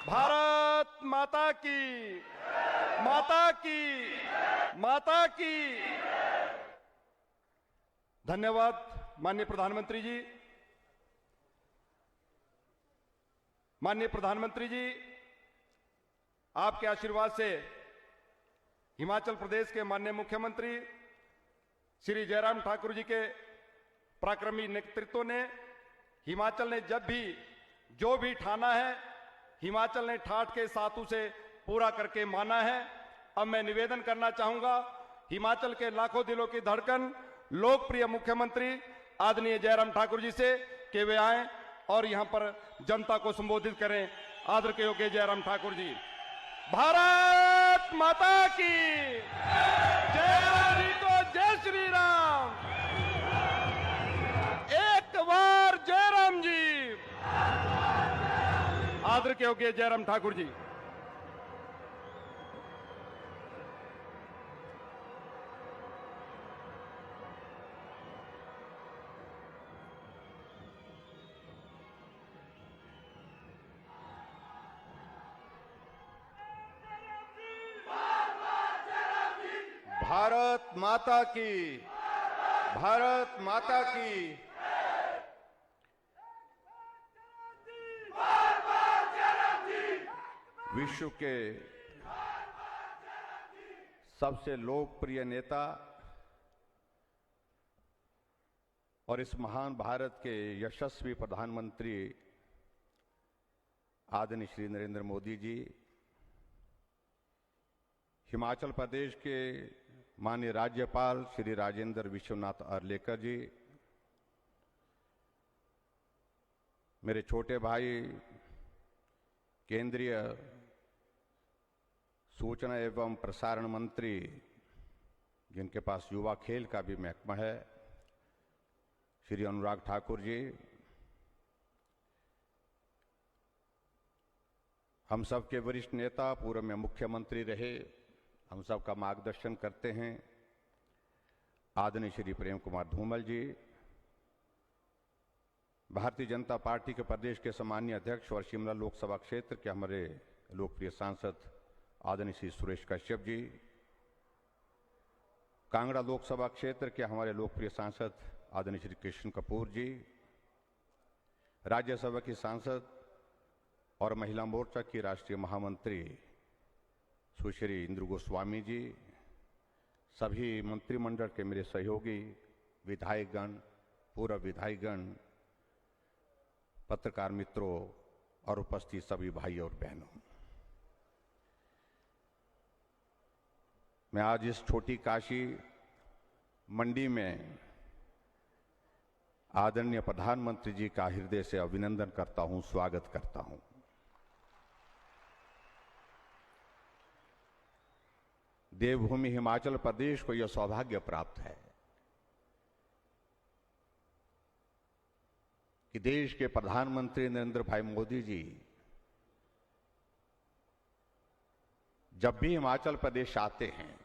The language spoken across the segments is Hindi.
भारत माता की, माता की, माता की। धन्यवाद माननीय प्रधानमंत्री जी। माननीय प्रधानमंत्री जी, आपके आशीर्वाद से हिमाचल प्रदेश के माननीय मुख्यमंत्री श्री जयराम ठाकुर जी के पराक्रमी नेतृत्व ने हिमाचल ने जब भी जो भी ठाना है, हिमाचल ने ठाठ के साथ उसे पूरा करके माना है। अब मैं निवेदन करना चाहूंगा हिमाचल के लाखों दिलों की धड़कन लोकप्रिय मुख्यमंत्री आदरणीय जयराम ठाकुर जी से कि वे आए और यहां पर जनता को संबोधित करें। आदर के योग्य जयराम ठाकुर जी। भारत माता की जय, तो जय श्री राम। एक बार जयराम जी। आदर के योग्य जयराम ठाकुर जी। भारत माता की, भारत माता की। विश्व के सबसे लोकप्रिय नेता और इस महान भारत के यशस्वी प्रधानमंत्री आदरणीय श्री नरेंद्र मोदी जी, हिमाचल प्रदेश के माननीय राज्यपाल श्री राजेंद्र विश्वनाथ आर्लेकर जी, मेरे छोटे भाई केंद्रीय सूचना एवं प्रसारण मंत्री जिनके पास युवा खेल का भी महकमा है, श्री अनुराग ठाकुर जी, हम सब के वरिष्ठ नेता, पूर्व में मुख्यमंत्री रहे, हम सब का मार्गदर्शन करते हैं आदरणीय श्री प्रेम कुमार धूमल जी, भारतीय जनता पार्टी के प्रदेश के सम्मानीय अध्यक्ष और शिमला लोकसभा क्षेत्र के हमारे लोकप्रिय सांसद आदरणीय श्री सुरेश कश्यप जी, कांगड़ा लोकसभा क्षेत्र के हमारे लोकप्रिय सांसद आदरणीय श्री कृष्ण कपूर जी, राज्यसभा की सांसद और महिला मोर्चा की राष्ट्रीय महामंत्री सुश्री इंद्र गोस्वामी जी, सभी मंत्रिमंडल के मेरे सहयोगी, विधायकगण, पूर्व विधायकगण, पत्रकार मित्रों और उपस्थित सभी भाई और बहनों, मैं आज इस छोटी काशी मंडी में आदरणीय प्रधानमंत्री जी का हृदय से अभिनंदन करता हूं, स्वागत करता हूं। देवभूमि हिमाचल प्रदेश को यह सौभाग्य प्राप्त है कि देश के प्रधानमंत्री नरेंद्र भाई मोदी जी जब भी हिमाचल प्रदेश आते हैं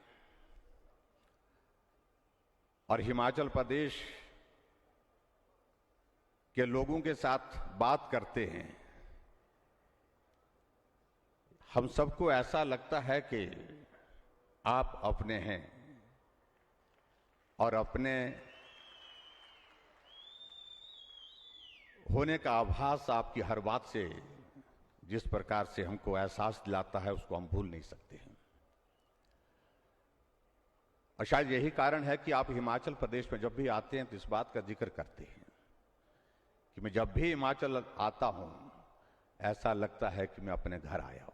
और हिमाचल प्रदेश के लोगों के साथ बात करते हैं, हम सबको ऐसा लगता है कि आप अपने हैं और अपने होने का आभास आपकी हर बात से जिस प्रकार से हमको एहसास दिलाता है, उसको हम भूल नहीं सकते हैं। और शायद यही कारण है कि आप हिमाचल प्रदेश में जब भी आते हैं तो इस बात का जिक्र करते हैं कि मैं जब भी हिमाचल आता हूं ऐसा लगता है कि मैं अपने घर आया हूं।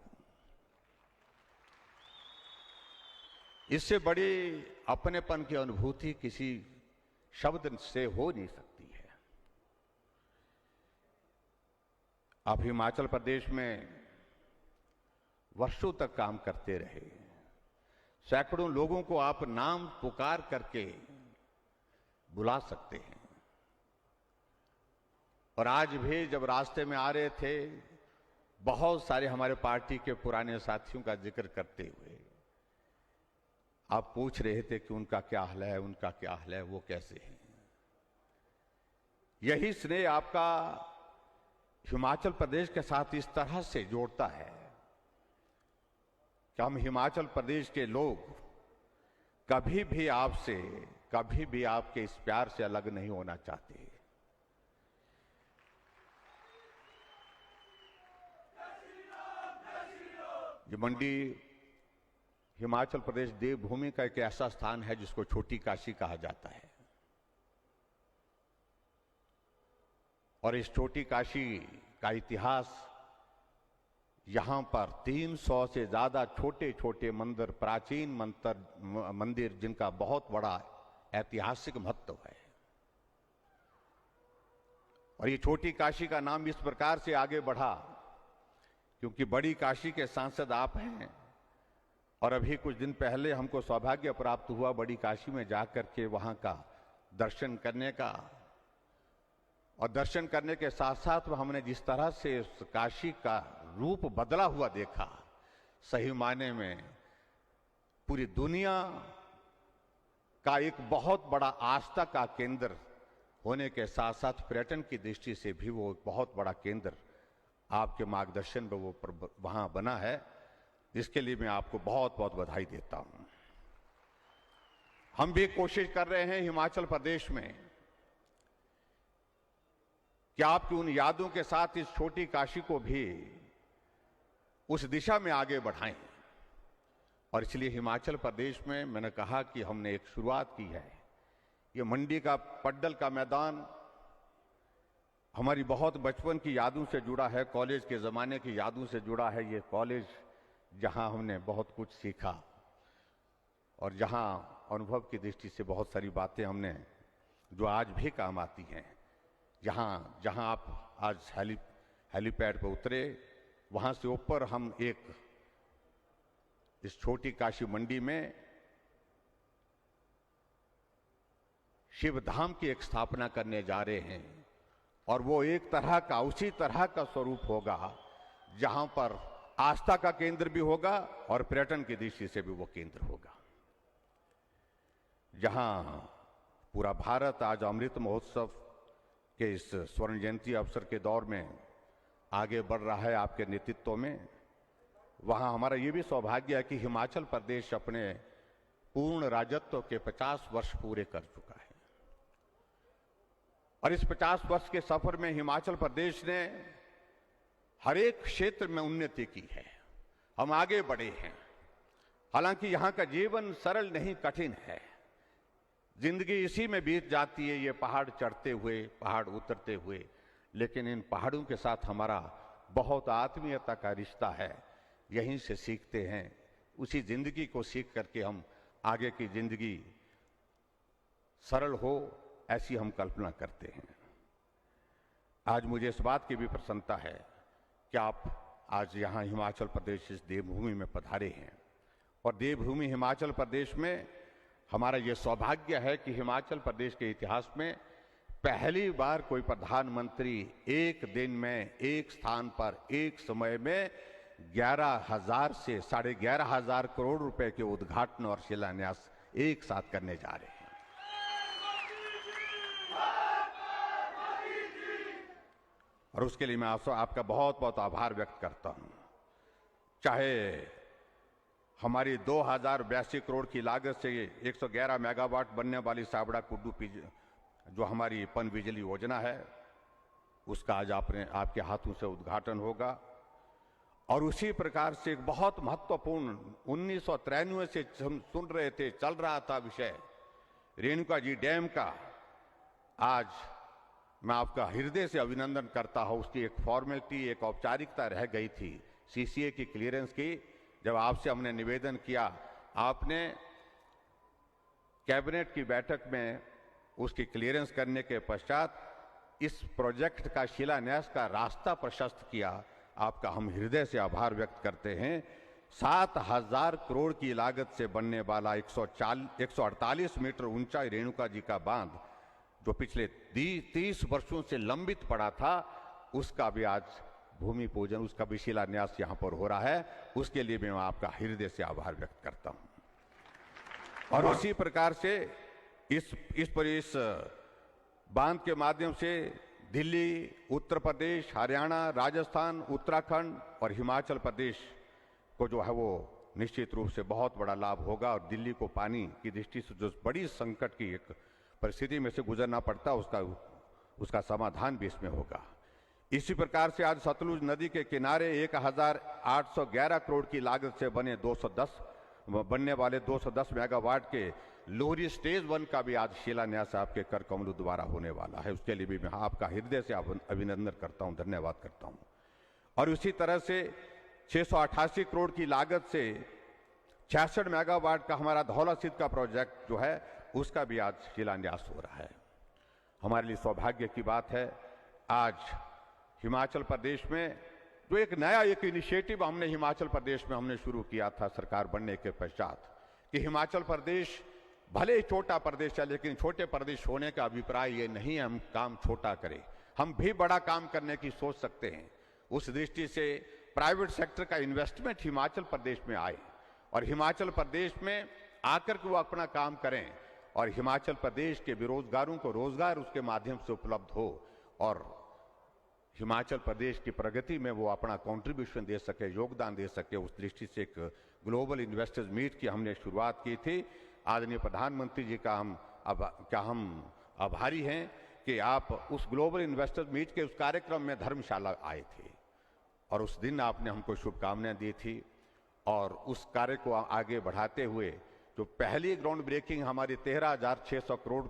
इससे बड़ी अपनेपन की अनुभूति किसी शब्द से हो नहीं सकती है। आप हिमाचल प्रदेश में वर्षों तक काम करते रहे, सैकड़ों लोगों को आप नाम पुकार करके बुला सकते हैं, और आज भी जब रास्ते में आ रहे थे बहुत सारे हमारे पार्टी के पुराने साथियों का जिक्र करते हुए आप पूछ रहे थे कि उनका क्या हाल है, उनका क्या हाल है, वो कैसे हैं। यही स्नेह आपका हिमाचल प्रदेश के साथ इस तरह से जोड़ता है कि हम हिमाचल प्रदेश के लोग कभी भी आपसे, कभी भी आपके इस प्यार से अलग नहीं होना चाहते। ये मंडी हिमाचल प्रदेश देवभूमि का एक ऐसा स्थान है जिसको छोटी काशी कहा जाता है। और इस छोटी काशी का इतिहास, यहां पर 300 से ज्यादा छोटे छोटे मंदिर, प्राचीन मंदिर जिनका बहुत बड़ा ऐतिहासिक महत्व है। और ये छोटी काशी का नाम इस प्रकार से आगे बढ़ा क्योंकि बड़ी काशी के सांसद आप हैं। और अभी कुछ दिन पहले हमको सौभाग्य प्राप्त हुआ बड़ी काशी में जाकर के वहां का दर्शन करने का। और दर्शन करने के साथ साथ हमने जिस तरह से उस काशी का रूप बदला हुआ देखा, सही मायने में पूरी दुनिया का एक बहुत बड़ा आस्था का केंद्र होने के साथ साथ पर्यटन की दृष्टि से भी वो एक बहुत बड़ा केंद्र आपके मार्गदर्शन में वो वहां बना है। इसके लिए मैं आपको बहुत बहुत बधाई देता हूं। हम भी कोशिश कर रहे हैं हिमाचल प्रदेश में कि आपकी उन यादों के साथ इस छोटी काशी को भी उस दिशा में आगे बढ़ाएं। और इसलिए हिमाचल प्रदेश में मैंने कहा कि हमने एक शुरुआत की है। ये मंडी का पड्डल का मैदान हमारी बहुत बचपन की यादों से जुड़ा है, कॉलेज के ज़माने की यादों से जुड़ा है। ये कॉलेज जहां हमने बहुत कुछ सीखा और जहां अनुभव की दृष्टि से बहुत सारी बातें हमने जो आज भी काम आती हैं। जहां आप आज हेलीपैड पर उतरे, वहां से ऊपर हम एक इस छोटी काशी मंडी में शिव धाम की एक स्थापना करने जा रहे हैं। और वो एक तरह का, उसी तरह का स्वरूप होगा जहां पर आस्था का केंद्र भी होगा और पर्यटन की दृष्टि से भी वो केंद्र होगा। जहां पूरा भारत आज अमृत महोत्सव के इस स्वर्ण जयंती अवसर के दौर में आगे बढ़ रहा है आपके नेतृत्व में, वहां हमारा ये भी सौभाग्य है कि हिमाचल प्रदेश अपने पूर्ण राजत्व के 50 वर्ष पूरे कर चुका है। और इस 50 वर्ष के सफर में हिमाचल प्रदेश ने हर एक क्षेत्र में उन्नति की है। हम आगे बढ़े हैं। हालांकि यहां का जीवन सरल नहीं, कठिन है। जिंदगी इसी में बीत जाती है, ये पहाड़ चढ़ते हुए, पहाड़ उतरते हुए। लेकिन इन पहाड़ों के साथ हमारा बहुत आत्मीयता का रिश्ता है। यहीं से सीखते हैं, उसी जिंदगी को सीख करके हम आगे की जिंदगी सरल हो, ऐसी हम कल्पना करते हैं। आज मुझे इस बात की भी प्रसन्नता है कि आप आज यहाँ हिमाचल प्रदेश इस देवभूमि में पधारे हैं। और देवभूमि हिमाचल प्रदेश में हमारा ये सौभाग्य है कि हिमाचल प्रदेश के इतिहास में पहली बार कोई प्रधानमंत्री एक दिन में एक स्थान पर एक समय में 11,000 से 11,500 करोड़ रुपए के उद्घाटन और शिलान्यास एक साथ करने जा रहे हैं। और उसके लिए मैं आपका बहुत बहुत आभार व्यक्त करता हूं। चाहे हमारी 2082 करोड़ की लागत से 111 मेगावाट बनने वाली साबड़ा कुड्डू जो हमारी पन बिजली योजना है, उसका आज आपके हाथों से उद्घाटन होगा। और उसी प्रकार से एक बहुत महत्वपूर्ण 1993 से हम सुन रहे थे, चल रहा था विषय रेणुका जी डैम का। आज मैं आपका हृदय से अभिनंदन करता हूं। उसकी एक फॉर्मेलिटी, एक औपचारिकता रह गई थी सीसीए की क्लियरेंस की। जब आपसे हमने निवेदन किया, आपने कैबिनेट की बैठक में उसकी क्लियरेंस करने के पश्चात इस प्रोजेक्ट का शिलान्यास का रास्ता प्रशस्त किया। आपका हम हृदय से आभार व्यक्त करते हैं। 7,000 करोड़ की लागत से बनने वाला 148 मीटर ऊंचा रेणुका जी का बांध, जो पिछले 30 वर्षों से लंबित पड़ा था, उसका भी आज भूमि पूजन, उसका भी शिलान्यास यहां पर हो रहा है। उसके लिए मैं आपका हृदय से आभार व्यक्त करता हूं। और उसी प्रकार से इस बांध के माध्यम से दिल्ली, उत्तर प्रदेश, हरियाणा, राजस्थान, उत्तराखंड और हिमाचल प्रदेश को जो है वो निश्चित रूप से बहुत बड़ा लाभ होगा। और दिल्ली को पानी की दृष्टि से जो बड़ी संकट की एक परिस्थिति में से गुजरना पड़ता उसका समाधान भी इसमें होगा। इसी प्रकार से आज सतलुज नदी के किनारे 1811 करोड़ की लागत से बनने वाले 210 मेगावाट के लोहरी स्टेज 1 का भी आज शिलान्यास आपके कर कमलों द्वारा होने वाला है। उसके लिए भी मैं आपका हृदय से अभिनंदन करता हूं, धन्यवाद करता हूं। और उसी तरह से 688 करोड़ की लागत से 66 मेगावाट का हमारा धौला सिद्ध का प्रोजेक्ट जो है उसका भी आज शिलान्यास हो रहा है। हमारे लिए सौभाग्य की बात है, आज हिमाचल प्रदेश में जो एक नया इनिशिएटिव हमने हिमाचल प्रदेश में हमने शुरू किया था सरकार बनने के पश्चात, कि हिमाचल प्रदेश भले ही छोटा प्रदेश है लेकिन छोटे प्रदेश होने का अभिप्राय ये नहीं है हम काम छोटा करें, हम भी बड़ा काम करने की सोच सकते हैं। उस दृष्टि से प्राइवेट सेक्टर का इन्वेस्टमेंट हिमाचल प्रदेश में आए और हिमाचल प्रदेश में आकर के वो अपना काम करें और हिमाचल प्रदेश के बेरोजगारों को रोजगार उसके माध्यम से उपलब्ध हो और हिमाचल प्रदेश की प्रगति में वो अपना कंट्रीब्यूशन दे सके, योगदान दे सके। उस दृष्टि से एक ग्लोबल इन्वेस्टर्स मीट की हमने शुरुआत की थी। आदरणीय प्रधानमंत्री जी का हम आभारी हैं कि आप उस ग्लोबल इन्वेस्टर्स मीट के उस कार्यक्रम में धर्मशाला आए थे और उस दिन आपने हमको शुभकामनाएं दी थी। और उस कार्य को आगे बढ़ाते हुए जो पहली ग्राउंड ब्रेकिंग हमारी 13,600 करोड़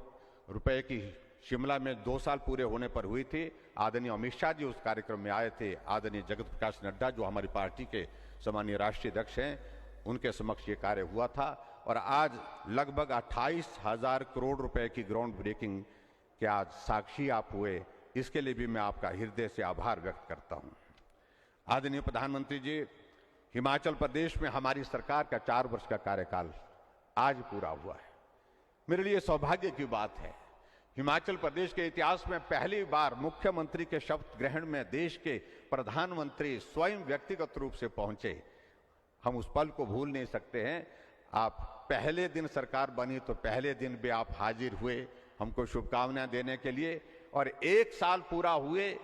रुपए की शिमला में 2 साल पूरे होने पर हुई थी, आदरणीय अमित शाह जी उस कार्यक्रम में आए थे। आदरणीय जगत प्रकाश नड्डा जो हमारी पार्टी के सम्मानीय राष्ट्रीय अध्यक्ष हैं, उनके समक्ष ये कार्य हुआ था और आज लगभग 28,000 करोड़ रुपए की ग्राउंड ब्रेकिंग के आज साक्षी आप हुए। इसके लिए भी मैं आपका हृदय से आभार व्यक्त करता हूं। आदरणीय प्रधानमंत्री जी, हिमाचल प्रदेश में हमारी सरकार का 4 वर्ष का कार्यकाल आज पूरा हुआ है। मेरे लिए सौभाग्य की बात है, हिमाचल प्रदेश के इतिहास में पहली बार मुख्यमंत्री के शपथ ग्रहण में देश के प्रधानमंत्री स्वयं व्यक्तिगत रूप से पहुंचे। हम उस पल को भूल नहीं सकते हैं। आप पहले दिन सरकार बनी तो पहले दिन भी आप हाजिर हुए हमको शुभकामनाएं देने के लिए और 1 साल पूरा हुए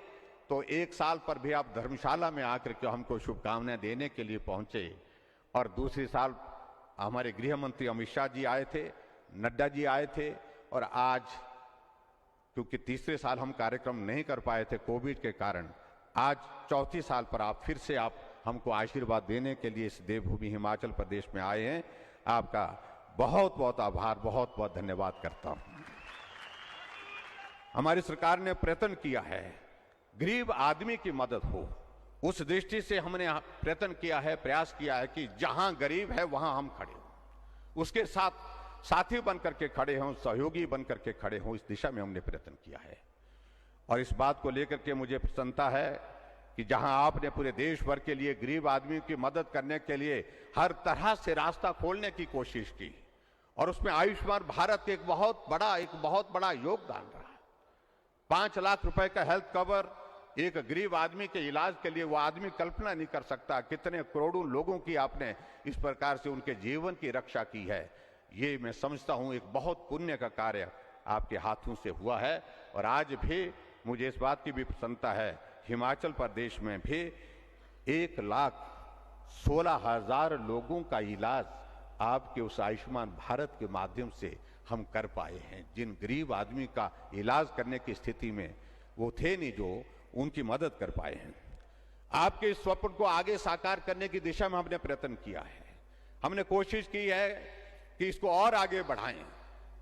तो 1 साल पर भी आप धर्मशाला में आकर के हमको शुभकामनाएं देने के लिए पहुंचे। और दूसरी साल हमारे गृह मंत्री अमित शाह जी आए थे, नड्डा जी आए थे और आज क्योंकि तीसरे साल हम कार्यक्रम नहीं कर पाए थे कोविड के कारण, आज चौथी साल पर आप फिर से आप हमको आशीर्वाद देने के लिए इस देवभूमि हिमाचल प्रदेश में आए हैं। आपका बहुत बहुत आभार, बहुत बहुत धन्यवाद करता हूं। हमारी सरकार ने प्रयत्न किया है गरीब आदमी की मदद हो, उस दृष्टि से हमने प्रयत्न किया है, प्रयास किया है कि जहां गरीब है वहां हम खड़े हों, उसके साथ साथी बनकर के खड़े हों, सहयोगी बनकर के खड़े हों। इस दिशा में हमने प्रयत्न किया है और इस बात को लेकर के मुझे प्रसन्नता है कि जहां आपने पूरे देश भर के लिए गरीब आदमी की मदद करने के लिए हर तरह से रास्ता खोलने की कोशिश की और उसमें आयुष्मान भारत के एक बहुत बड़ा योगदान रहा। 5 लाख रुपए का हेल्थ कवर एक गरीब आदमी के इलाज के लिए वो आदमी कल्पना नहीं कर सकता कितने करोड़ों लोगों की आपने इस प्रकार से उनके जीवन की रक्षा की है। ये मैं समझता हूं एक बहुत पुण्य का कार्य आपके हाथों से हुआ है। और आज भी मुझे इस बात की भी प्रसन्नता है, हिमाचल प्रदेश में भी 1,16,000 लोगों का इलाज आपके उस आयुष्मान भारत के माध्यम से हम कर पाए हैं। जिन गरीब आदमी का इलाज करने की स्थिति में वो थे नहीं, जो उनकी मदद कर पाए हैं। आपके इस स्वप्न को आगे साकार करने की दिशा में हमने प्रयत्न किया है, हमने कोशिश की है कि इसको और आगे बढ़ाएं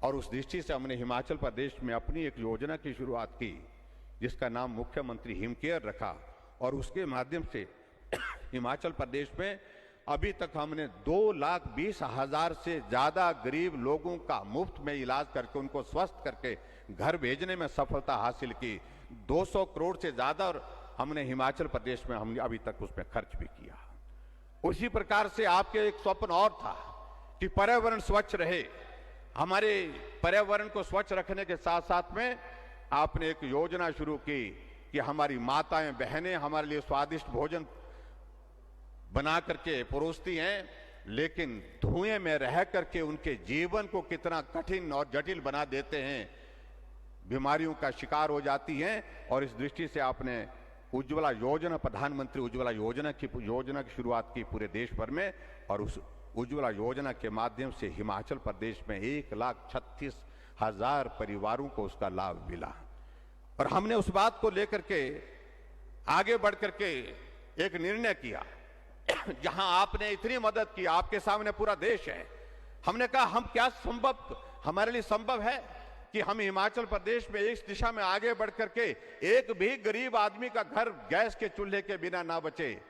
और उस दृष्टि से हमने हिमाचल प्रदेश में अपनी एक योजना की शुरुआत की जिसका नाम मुख्यमंत्री हिम केयर रखा और उसके माध्यम से हिमाचल प्रदेश में अभी तक हमने 2,20,000 से ज्यादा गरीब लोगों का मुफ्त में इलाज करके उनको स्वस्थ करके घर भेजने में सफलता हासिल की। 200 करोड़ से ज्यादा हमने हिमाचल प्रदेश में हमने अभी तक उसमें खर्च भी किया। उसी प्रकार से आपके एक स्वप्न और था कि पर्यावरण स्वच्छ रहे। हमारे पर्यावरण को स्वच्छ रखने के साथ साथ में आपने एक योजना शुरू की कि हमारी माताएं बहनें हमारे लिए स्वादिष्ट भोजन बना करके परोसती हैं, लेकिन धुएं में रह करके उनके जीवन को कितना कठिन और जटिल बना देते हैं। बीमारियों का शिकार हो जाती हैं। और इस दृष्टि से आपने उज्ज्वला योजना, प्रधानमंत्री उज्ज्वला योजना की शुरुआत की पूरे देश भर में, और उस उज्ज्वला योजना के माध्यम से हिमाचल प्रदेश में 1,36,000 परिवारों को उसका लाभ मिला। और हमने उस बात को लेकर के आगे बढ़ करके एक निर्णय किया, जहां आपने इतनी मदद की, आपके सामने पूरा देश है। हमने कहा हम क्या संभव, हमारे लिए संभव है कि हम हिमाचल प्रदेश में इस दिशा में आगे बढ़ करके एक भी गरीब आदमी का घर गैस के चूल्हे के बिना ना बचे,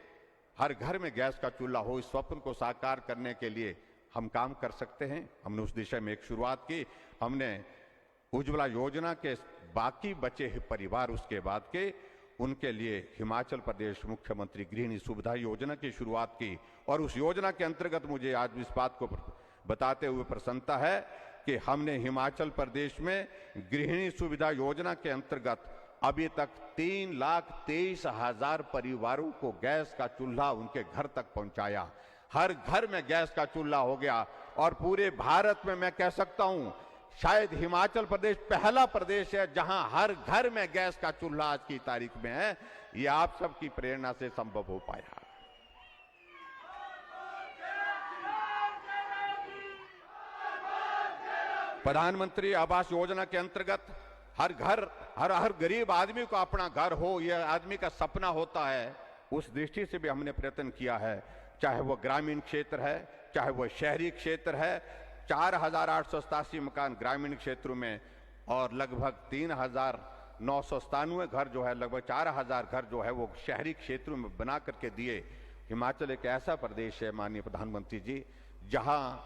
हर घर में गैस का चूल्हा हो। इस स्वप्न को साकार करने के लिए हम काम कर सकते हैं। हमने उस दिशा में एक शुरुआत की। हमने उज्ज्वला योजना के बाकी बचे परिवार उसके बाद के, उनके लिए हिमाचल प्रदेश मुख्यमंत्री गृहिणी सुविधा योजना की शुरुआत की। और उस योजना के अंतर्गत मुझे आज इस बात को बताते हुए प्रसन्नता है कि हमने हिमाचल प्रदेश में गृहिणी सुविधा योजना के अंतर्गत अभी तक 3,23,000 परिवारों को गैस का चूल्हा उनके घर तक पहुंचाया। हर घर में गैस का चूल्हा हो गया। और पूरे भारत में मैं कह सकता हूं, शायद हिमाचल प्रदेश पहला प्रदेश है जहां हर घर में गैस का चूल्हा आज की तारीख में है। ये आप सबकी प्रेरणा से संभव हो पाया। प्रधानमंत्री आवास योजना के अंतर्गत हर घर, हर गरीब आदमी को अपना घर हो, यह आदमी का सपना होता है। उस दृष्टि से भी हमने प्रयत्न किया है, चाहे वो ग्रामीण क्षेत्र है, चाहे वो शहरी क्षेत्र है। 4,887 मकान ग्रामीण क्षेत्रों में और लगभग 3,997 घर जो है, लगभग 4,000 घर जो है वो शहरी क्षेत्रों में बना करके दिए। हिमाचल एक ऐसा प्रदेश है माननीय प्रधानमंत्री जी, जहां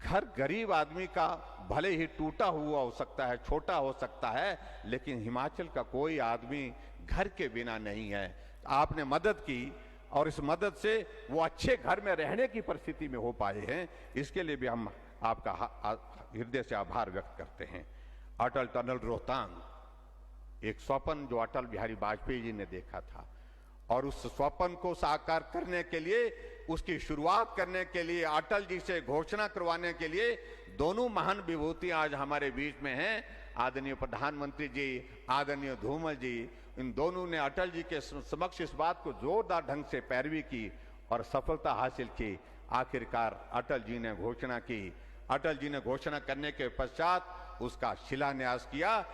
घर गरीब आदमी का भले ही टूटा हुआ हो सकता है, छोटा हो सकता है, लेकिन हिमाचल का कोई आदमी घर के बिना नहीं है। आपने मदद की और इस मदद से वो अच्छे घर में रहने की परिस्थिति में हो पाए हैं। इसके लिए भी हम आपका हृदय से आभार व्यक्त करते हैं। अटल टनल रोहतांग, एक स्वप्न जो अटल बिहारी वाजपेयी जी ने देखा था, और उस स्वप्न को साकार करने के लिए, उसकी शुरुआत करने के लिए, अटल जी से घोषणा करवाने के लिए दोनों महान विभूति आज हमारे बीच में हैं। आदरणीय प्रधानमंत्री जी, आदरणीय धूमल जी, इन दोनों ने अटल जी के समक्ष इस बात को जोरदार ढंग से पैरवी की और सफलता हासिल की। आखिरकार अटल जी ने घोषणा की। अटल जी ने घोषणा करने के पश्चात उसका शिलान्यास किया।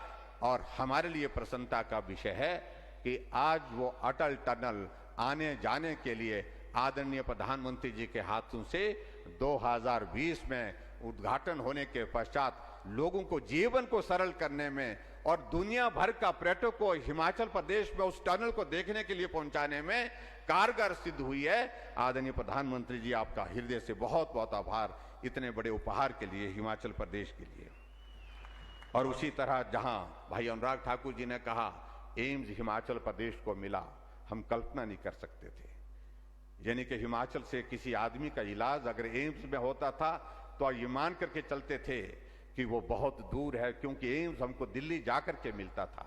और हमारे लिए प्रसन्नता का विषय है कि आज वो अटल टनल आने जाने के लिए आदरणीय प्रधानमंत्री जी के हाथों से 2020 में उद्घाटन होने के पश्चात लोगों को जीवन को सरल करने में और दुनिया भर का पर्यटक को हिमाचल प्रदेश में उस टनल को देखने के लिए पहुंचाने में कारगर सिद्ध हुई है। आदरणीय प्रधानमंत्री जी, आपका हृदय से बहुत बहुत आभार इतने बड़े उपहार के लिए, हिमाचल प्रदेश के लिए। और उसी तरह जहां भाई अनुराग ठाकुर जी ने कहा एम्स हिमाचल प्रदेश को मिला, हम कल्पना नहीं कर सकते थे। यानी कि हिमाचल से किसी आदमी का इलाज अगर एम्स में होता था तो ये मान करके चलते थे कि वो बहुत दूर है, क्योंकि एम्स हमको दिल्ली जाकर के मिलता था।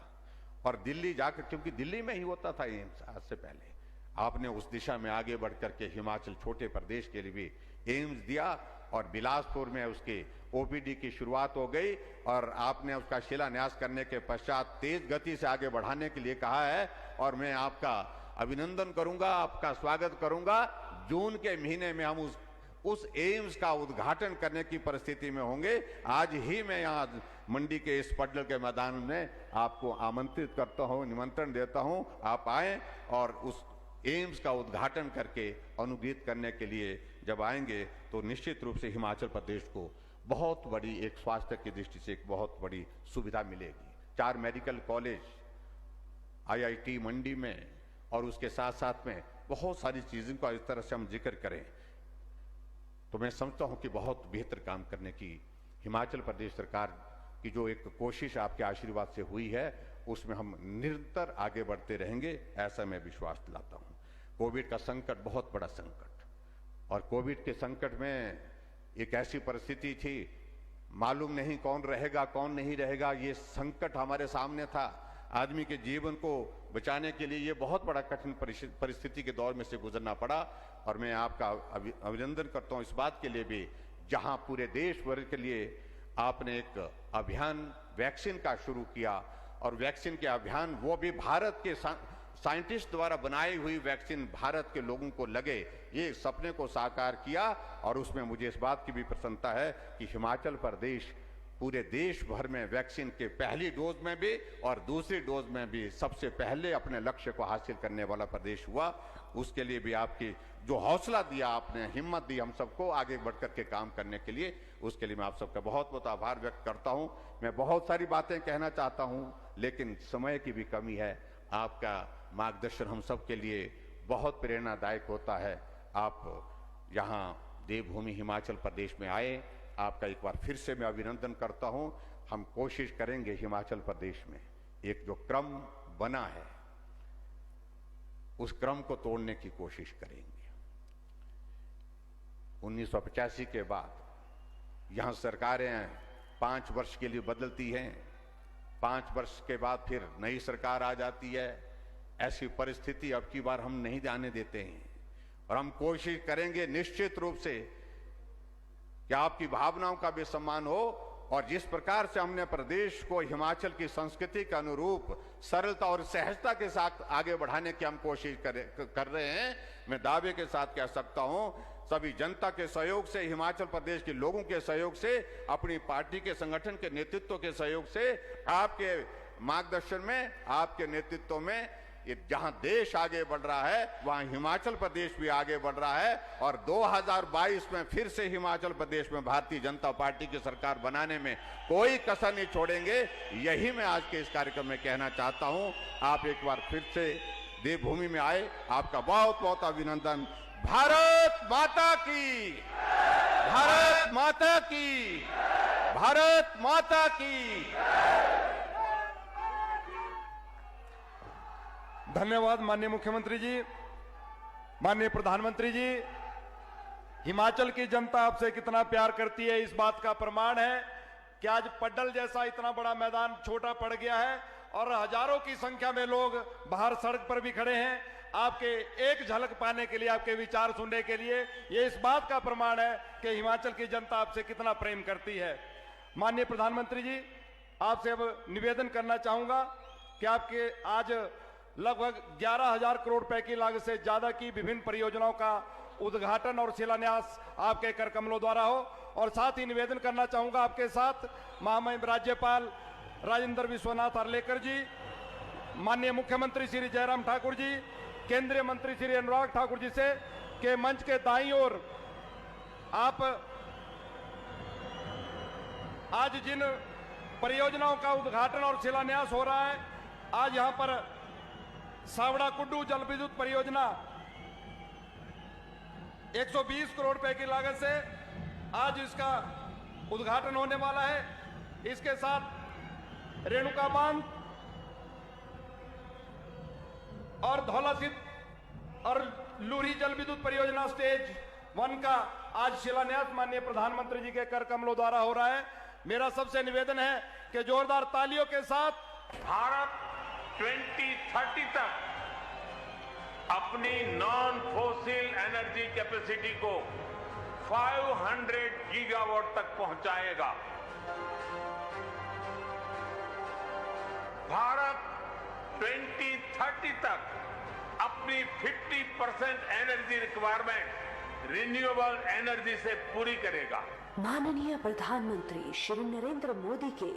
और दिल्ली जाकर, क्योंकि दिल्ली में ही होता था एम्स आज से पहले। आपने उस दिशा में आगे बढ़ करके हिमाचल छोटे प्रदेश के लिए भी एम्स दिया और बिलासपुर में उसके ओपीडी की शुरुआत हो गई और आपने उसका शिलान्यास करने के पश्चात तेज गति से आगे बढ़ाने के लिए कहा है। और मैं आपका अभिनंदन करूंगा, आपका स्वागत करूंगा। जून के महीने में हम उस एम्स का उद्घाटन करने की परिस्थिति में होंगे। आज ही मैं यहाँ मंडी के इस पटल के मैदान में आपको आमंत्रित करता हूँ, निमंत्रण देता हूँ, आप आए और उस एम्स का उद्घाटन करके अनुग्रहित करने के लिए जब आएंगे तो निश्चित रूप से हिमाचल प्रदेश को बहुत बड़ी एक स्वास्थ्य की दृष्टि से एक बहुत बड़ी सुविधा मिलेगी। 4 मेडिकल कॉलेज IIT मंडी में और उसके साथ साथ में बहुत सारी चीजों का इस तरह से हम जिक्र करें तो मैं समझता हूं कि बहुत बेहतर काम करने की हिमाचल प्रदेश सरकार की जो एक कोशिश आपके आशीर्वाद से हुई है उसमें हम निरंतर आगे बढ़ते रहेंगे, ऐसा मैं विश्वास दिलाता हूं। कोविड का संकट बहुत बड़ा संकट, और कोविड के संकट में एक ऐसी परिस्थिति थी, मालूम नहीं कौन रहेगा कौन नहीं रहेगा, ये संकट हमारे सामने था। आदमी के जीवन को बचाने के लिए ये बहुत बड़ा कठिन परिस्थिति के दौर में से गुजरना पड़ा। और मैं आपका अभिनंदन करता हूं इस बात के लिए भी, जहां पूरे देश भर के लिए आपने एक अभियान वैक्सीन का शुरू किया और वैक्सीन के अभियान वो भी भारत के साइंटिस्ट द्वारा बनाई हुई वैक्सीन भारत के लोगों को लगे, ये सपने को साकार किया। और उसमें मुझे इस बात की भी प्रसन्नता है कि हिमाचल प्रदेश पूरे देश भर में वैक्सीन के पहली डोज में भी और दूसरी डोज में भी सबसे पहले अपने लक्ष्य को हासिल करने वाला प्रदेश हुआ। उसके लिए भी आपकी जो हौसला दिया, आपने हिम्मत दी हम सबको आगे बढ़कर के काम करने के लिए, उसके लिए मैं आप सबका बहुत बहुत आभार व्यक्त करता हूं। मैं बहुत सारी बातें कहना चाहता हूं, लेकिन समय की भी कमी है। आपका मार्गदर्शन हम सब के लिए बहुत प्रेरणादायक होता है। आप यहाँ देवभूमि हिमाचल प्रदेश में आए, आपका एक बार फिर से मैं अभिनंदन करता हूं। हम कोशिश करेंगे हिमाचल प्रदेश में एक जो क्रम बना है उस क्रम को तोड़ने की कोशिश करेंगे। 1985 के बाद यहां सरकारें 5 वर्ष के लिए बदलती हैं, 5 वर्ष के बाद फिर नई सरकार आ जाती है। ऐसी परिस्थिति अब की बार हम नहीं जाने देते हैं और हम कोशिश करेंगे निश्चित रूप से कि आपकी भावनाओं का भी सम्मान हो। और जिस प्रकार से हमने प्रदेश को हिमाचल की संस्कृति के अनुरूप सरलता और सहजता के साथ आगे बढ़ाने की हम कोशिश कर रहे हैं, मैं दावे के साथ कह सकता हूं, सभी जनता के सहयोग से, हिमाचल प्रदेश के लोगों के सहयोग से, अपनी पार्टी के संगठन के नेतृत्व के सहयोग से, आपके मार्गदर्शन में, आपके नेतृत्व में ये जहां देश आगे बढ़ रहा है वहां हिमाचल प्रदेश भी आगे बढ़ रहा है। और 2022 में फिर से हिमाचल प्रदेश में भारतीय जनता पार्टी की सरकार बनाने में कोई कसर नहीं छोड़ेंगे। यही मैं आज के इस कार्यक्रम में कहना चाहता हूं। आप एक बार फिर से देवभूमि में आए, आपका बहुत बहुत अभिनंदन। भारत माता की, भारत माता की, भारत माता की। धन्यवाद माननीय मुख्यमंत्री जी, माननीय प्रधानमंत्री जी। हिमाचल की जनता आपसे कितना प्यार करती है इस बात का प्रमाण है कि आज पड्डल जैसा इतना बड़ा मैदान छोटा पड़ गया है और हजारों की संख्या में लोग बाहर सड़क पर भी खड़े हैं आपके एक झलक पाने के लिए, आपके विचार सुनने के लिए। ये इस बात का प्रमाण है कि हिमाचल की जनता आपसे कितना प्रेम करती है। माननीय प्रधानमंत्री जी, आपसे अब निवेदन करना चाहूंगा कि आपके आज लगभग 11,000 करोड़ रुपए की लागत से ज्यादा की विभिन्न परियोजनाओं का उद्घाटन और शिलान्यास आपके कर कमलों द्वारा हो। और साथ ही निवेदन करना चाहूंगा आपके साथ महामहिम राज्यपाल राजेंद्र विश्वनाथ आर्लेकर जी, माननीय मुख्यमंत्री श्री जयराम ठाकुर जी, केंद्रीय मंत्री श्री अनुराग ठाकुर जी से के मंच के दाईं ओर आप आज जिन परियोजनाओं का उद्घाटन और शिलान्यास हो रहा है, आज यहां पर सावड़ा कुड्डू जल विद्युत परियोजना 120 करोड़ रुपए की लागत से आज इसका उद्घाटन होने वाला है। इसके साथ रेणुका बांध और धौलासिद्ध और लूरी जल विद्युत परियोजना स्टेज 1 का आज शिलान्यास माननीय प्रधानमंत्री जी के कर कमलों द्वारा हो रहा है। मेरा सबसे निवेदन है कि जोरदार तालियों के साथ भारत 2030 तक अपनी नॉन फोसिल एनर्जी कैपेसिटी को 500 गीगावाट तक पहुंचाएगा। भारत 2030 तक अपनी 50% एनर्जी रिक्वायरमेंट रिन्यूएबल एनर्जी से पूरी करेगा। माननीय प्रधानमंत्री श्री नरेंद्र मोदी के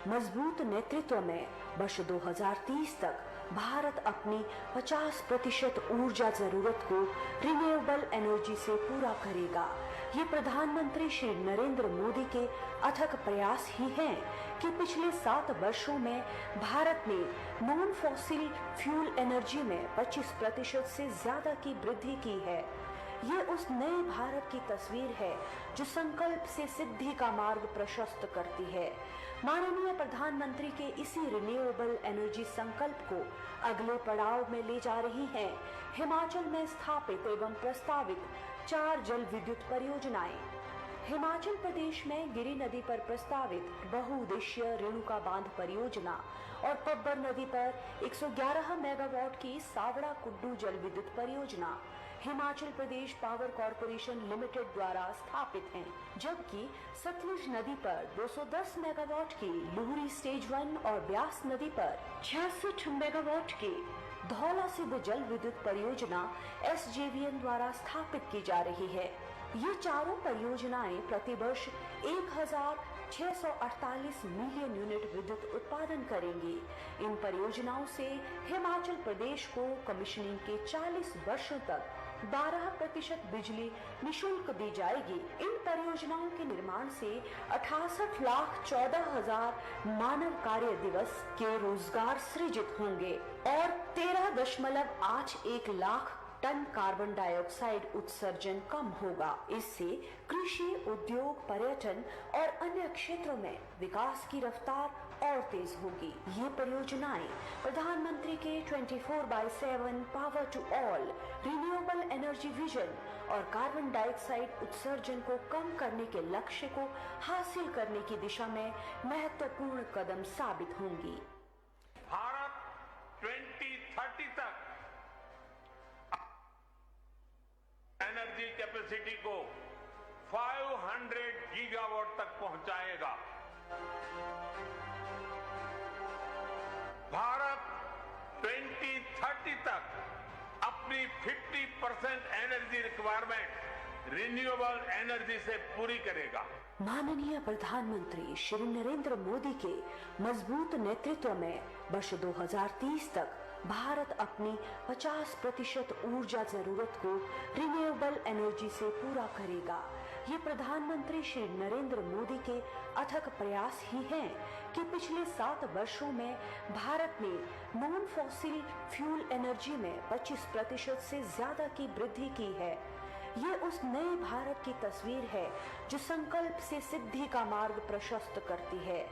मजबूत नेतृत्व में वर्ष 2030 तक भारत अपनी 50% ऊर्जा जरूरत को रिन्यूएबल एनर्जी से पूरा करेगा। ये प्रधानमंत्री श्री नरेंद्र मोदी के अथक प्रयास ही हैं कि पिछले 7 वर्षों में भारत ने नॉन फॉसिल फ्यूल एनर्जी में 25% से ज्यादा की वृद्धि की है। ये उस नए भारत की तस्वीर है जो संकल्प से सिद्धि का मार्ग प्रशस्त करती है। माननीय प्रधानमंत्री के इसी रिन्यूएबल एनर्जी संकल्प को अगले पड़ाव में ले जा रही हैं हिमाचल में स्थापित एवं प्रस्तावित 4 जल विद्युत परियोजनाएं। हिमाचल प्रदेश में गिरी नदी पर प्रस्तावित बहुउद्देशीय रेणुका बांध परियोजना और पब्बर नदी पर 111 मेगावाट की सावड़ा कुड्डू जल विद्युत परियोजना। Himachal Pradesh power corporation limited द्वारा स्थापित हैं, जबकि सतलुज नदी पर 210 मेगावाट की लुहरी स्टेज 1 और ब्यास नदी पर 66 मेगावाट की धौलासिद्ध जल विद्युत परियोजना SJVN द्वारा स्थापित की जा रही है। ये चारों परियोजनाएं प्रतिवर्ष 1648 मिलियन यूनिट विद्युत उत्पादन करेंगी। इन परियोजनाओं से हिमाचल प्रदेश को कमिश्निंग के 40 वर्षों तक 12% बिजली निशुल्क दी जाएगी। इन परियोजनाओं के निर्माण से 68,14,000 मानव कार्य दिवस के रोजगार सृजित होंगे और 13.81 लाख टन कार्बन डाइऑक्साइड उत्सर्जन कम होगा। इससे कृषि, उद्योग, पर्यटन और अन्य क्षेत्रों में विकास की रफ्तार और तेज होगी। ये परियोजनाएं प्रधानमंत्री के 24/7 power to all renewable energy vision और कार्बन डाइऑक्साइड उत्सर्जन को कम करने के लक्ष्य को हासिल करने की दिशा में महत्वपूर्ण कदम साबित होंगी। भारत 2030 तक एनर्जी कैपेसिटी को 500 गीगावाट तक पहुंचाएगा। भारत 2030 तक अपनी 50% एनर्जी रिक्वायरमेंट रिन्यूएबल एनर्जी से पूरी करेगा। माननीय प्रधानमंत्री श्री नरेंद्र मोदी के मजबूत नेतृत्व में वर्ष 2030 तक भारत अपनी 50% ऊर्जा जरूरत को रिन्यूएबल एनर्जी से पूरा करेगा। ये प्रधानमंत्री श्री नरेंद्र मोदी के अथक प्रयास ही हैं कि पिछले 7 वर्षों में भारत ने नॉन फॉसिल फ्यूल एनर्जी में 25% से ज्यादा की वृद्धि की है। ये उस नए भारत की तस्वीर है जो संकल्प से सिद्धि का मार्ग प्रशस्त करती है।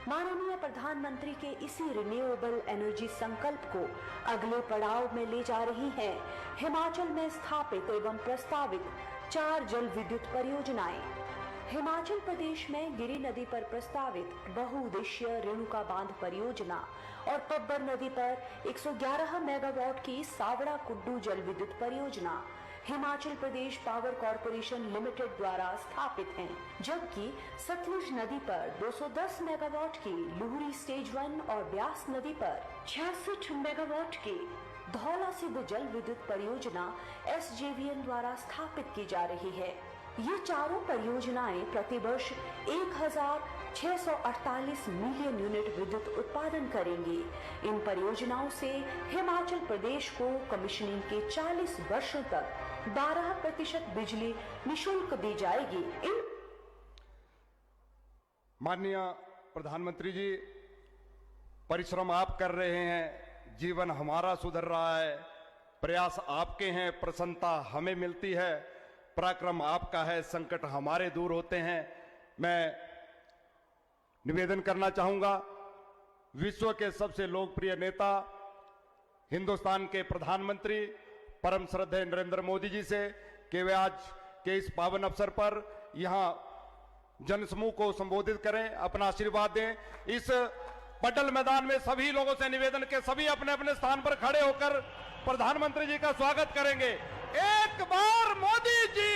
माननीय प्रधानमंत्री के इसी रिन्यूएबल एनर्जी संकल्प को अगले पड़ाव में ले जा रही है हिमाचल में स्थापित एवं प्रस्तावित 4 जल विद्युत परियोजनाएं। हिमाचल प्रदेश में गिरी नदी पर प्रस्तावित बहुउद्देशीय रेणुका बांध परियोजना और पब्बर नदी पर 111 मेगावाट की सावड़ा कुड्डू जल विद्युत परियोजना Himachal Pradesh power corporation limited द्वारा स्थापित हैं, जबकि सतलुज नदी पर 210 मेगावाट की लुहरी स्टेज 1 और ब्यास नदी पर 66 मेगावाट की धौलासिद्ध जल विद्युत परियोजना SJVN द्वारा स्थापित की जा रही है। ये चारों परियोजनाएं प्रतिवर्ष 1648 मिलियन यूनिट विद्युत उत्पादन करेंगी। इन परियोजनाओं से हिमाचल प्रदेश को कमिश्निंग के 40 वर्षों तक 12% बिजली निशुल्क दी जाएगी। माननीय प्रधानमंत्री जी, परिश्रम आप कर रहे हैं, जीवन हमारा सुधर रहा है, प्रयास आपके हैं, प्रसन्नता हमें मिलती है, पराक्रम आपका है, संकट हमारे दूर होते हैं। मैं निवेदन करना चाहूंगा विश्व के सबसे लोकप्रिय नेता, हिंदुस्तान के प्रधानमंत्री परम श्रद्धेय नरेंद्र मोदी जी से कि वे आज के इस पावन अवसर पर यहां जनसमूह को संबोधित करें, अपना आशीर्वाद दें। इस पटल मैदान में सभी लोगों से निवेदन के सभी अपने अपने स्थान पर खड़े होकर प्रधानमंत्री जी का स्वागत करेंगे। एक बार मोदी जी,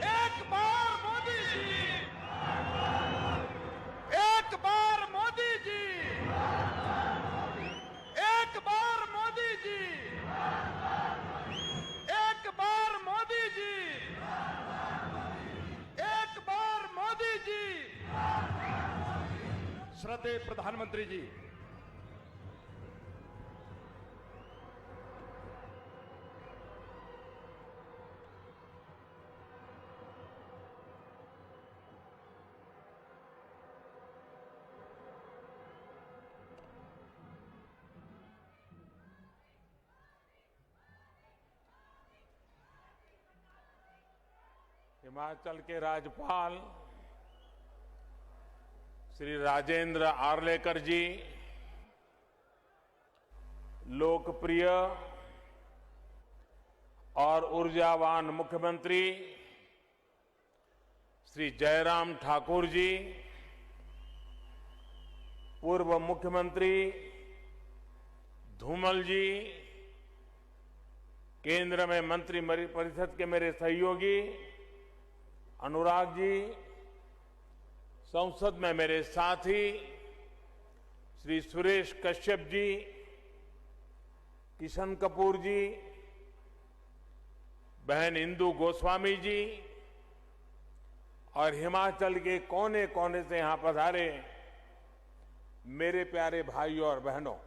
एक बार मोदी जी, एक बार मोदी जी, एक बार मोदी जी, एक बार मोदी जी, एक बार मोदी जी। श्रद्धेय प्रधानमंत्री जी, हिमाचल के राज्यपाल श्री राजेंद्र आर्लेकर जी, लोकप्रिय और ऊर्जावान मुख्यमंत्री श्री जयराम ठाकुर जी, पूर्व मुख्यमंत्री धूमल जी, केंद्र में मंत्री परिषद के मेरे सहयोगी अनुराग जी, संसद में मेरे साथी श्री सुरेश कश्यप जी, किशन कपूर जी, बहन इंदु गोस्वामी जी और हिमाचल के कोने कोने से यहां पधारे मेरे प्यारे भाइयों और बहनों,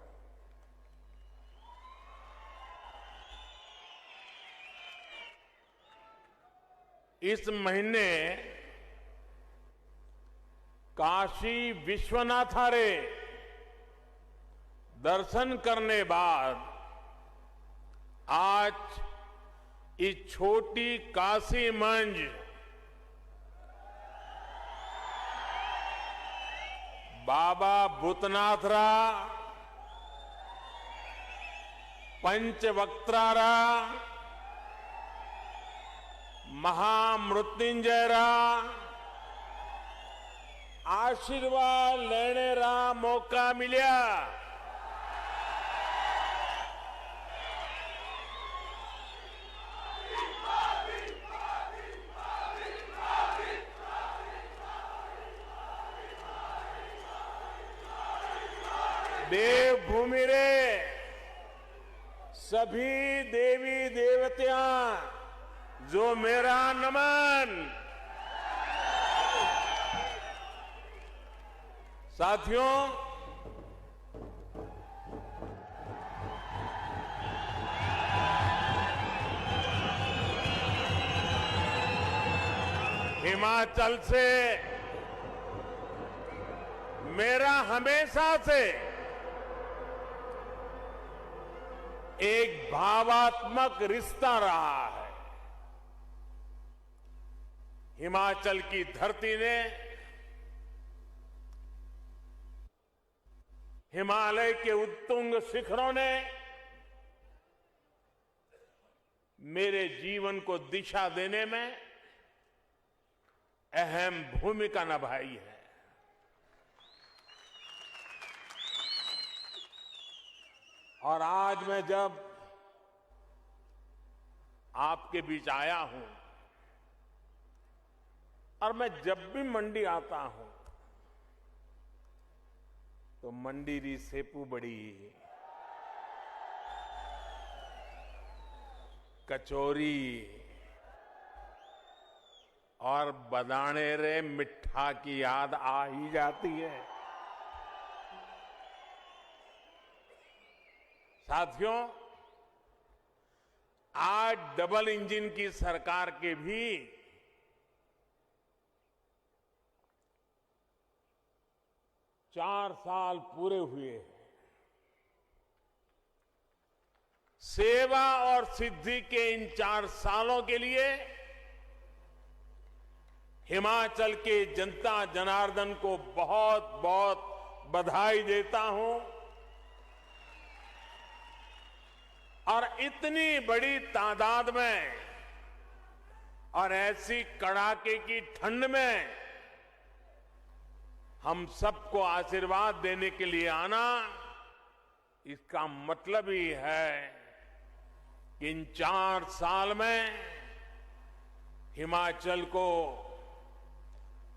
इस महीने काशी विश्वनाथ आर्य दर्शन करने बाद आज इस छोटी काशी मंज बाबा भूतनाथरा, पंचवक्त्रारा, महामृत्युंजयरा आशीर्वाद लेने रा मौका मिलिया। देवभूमि रे सभी देवी देवतियां जो मेरा नमन। साथियों, हिमाचल से मेरा हमेशा से एक भावात्मक रिश्ता रहा है। हिमाचल की धरती ने, हिमालय के उत्तुंग शिखरों ने मेरे जीवन को दिशा देने में अहम भूमिका निभाई है। और आज मैं जब आपके बीच आया हूं, और मैं जब भी मंडी आता हूं तो मंडी री सेपू बड़ी, कचौरी और बदाने रे मिठा की याद आ ही जाती है। साथियों, आज डबल इंजन की सरकार के भी 4 साल पूरे हुए हैं। सेवा और सिद्धि के इन 4 सालों के लिए हिमाचल के जनता जनार्दन को बहुत बहुत बधाई देता हूं। और इतनी बड़ी तादाद में और ऐसी कड़ाके की ठंड में हम सबको आशीर्वाद देने के लिए आना, इसका मतलब ही है कि इन 4 साल में हिमाचल को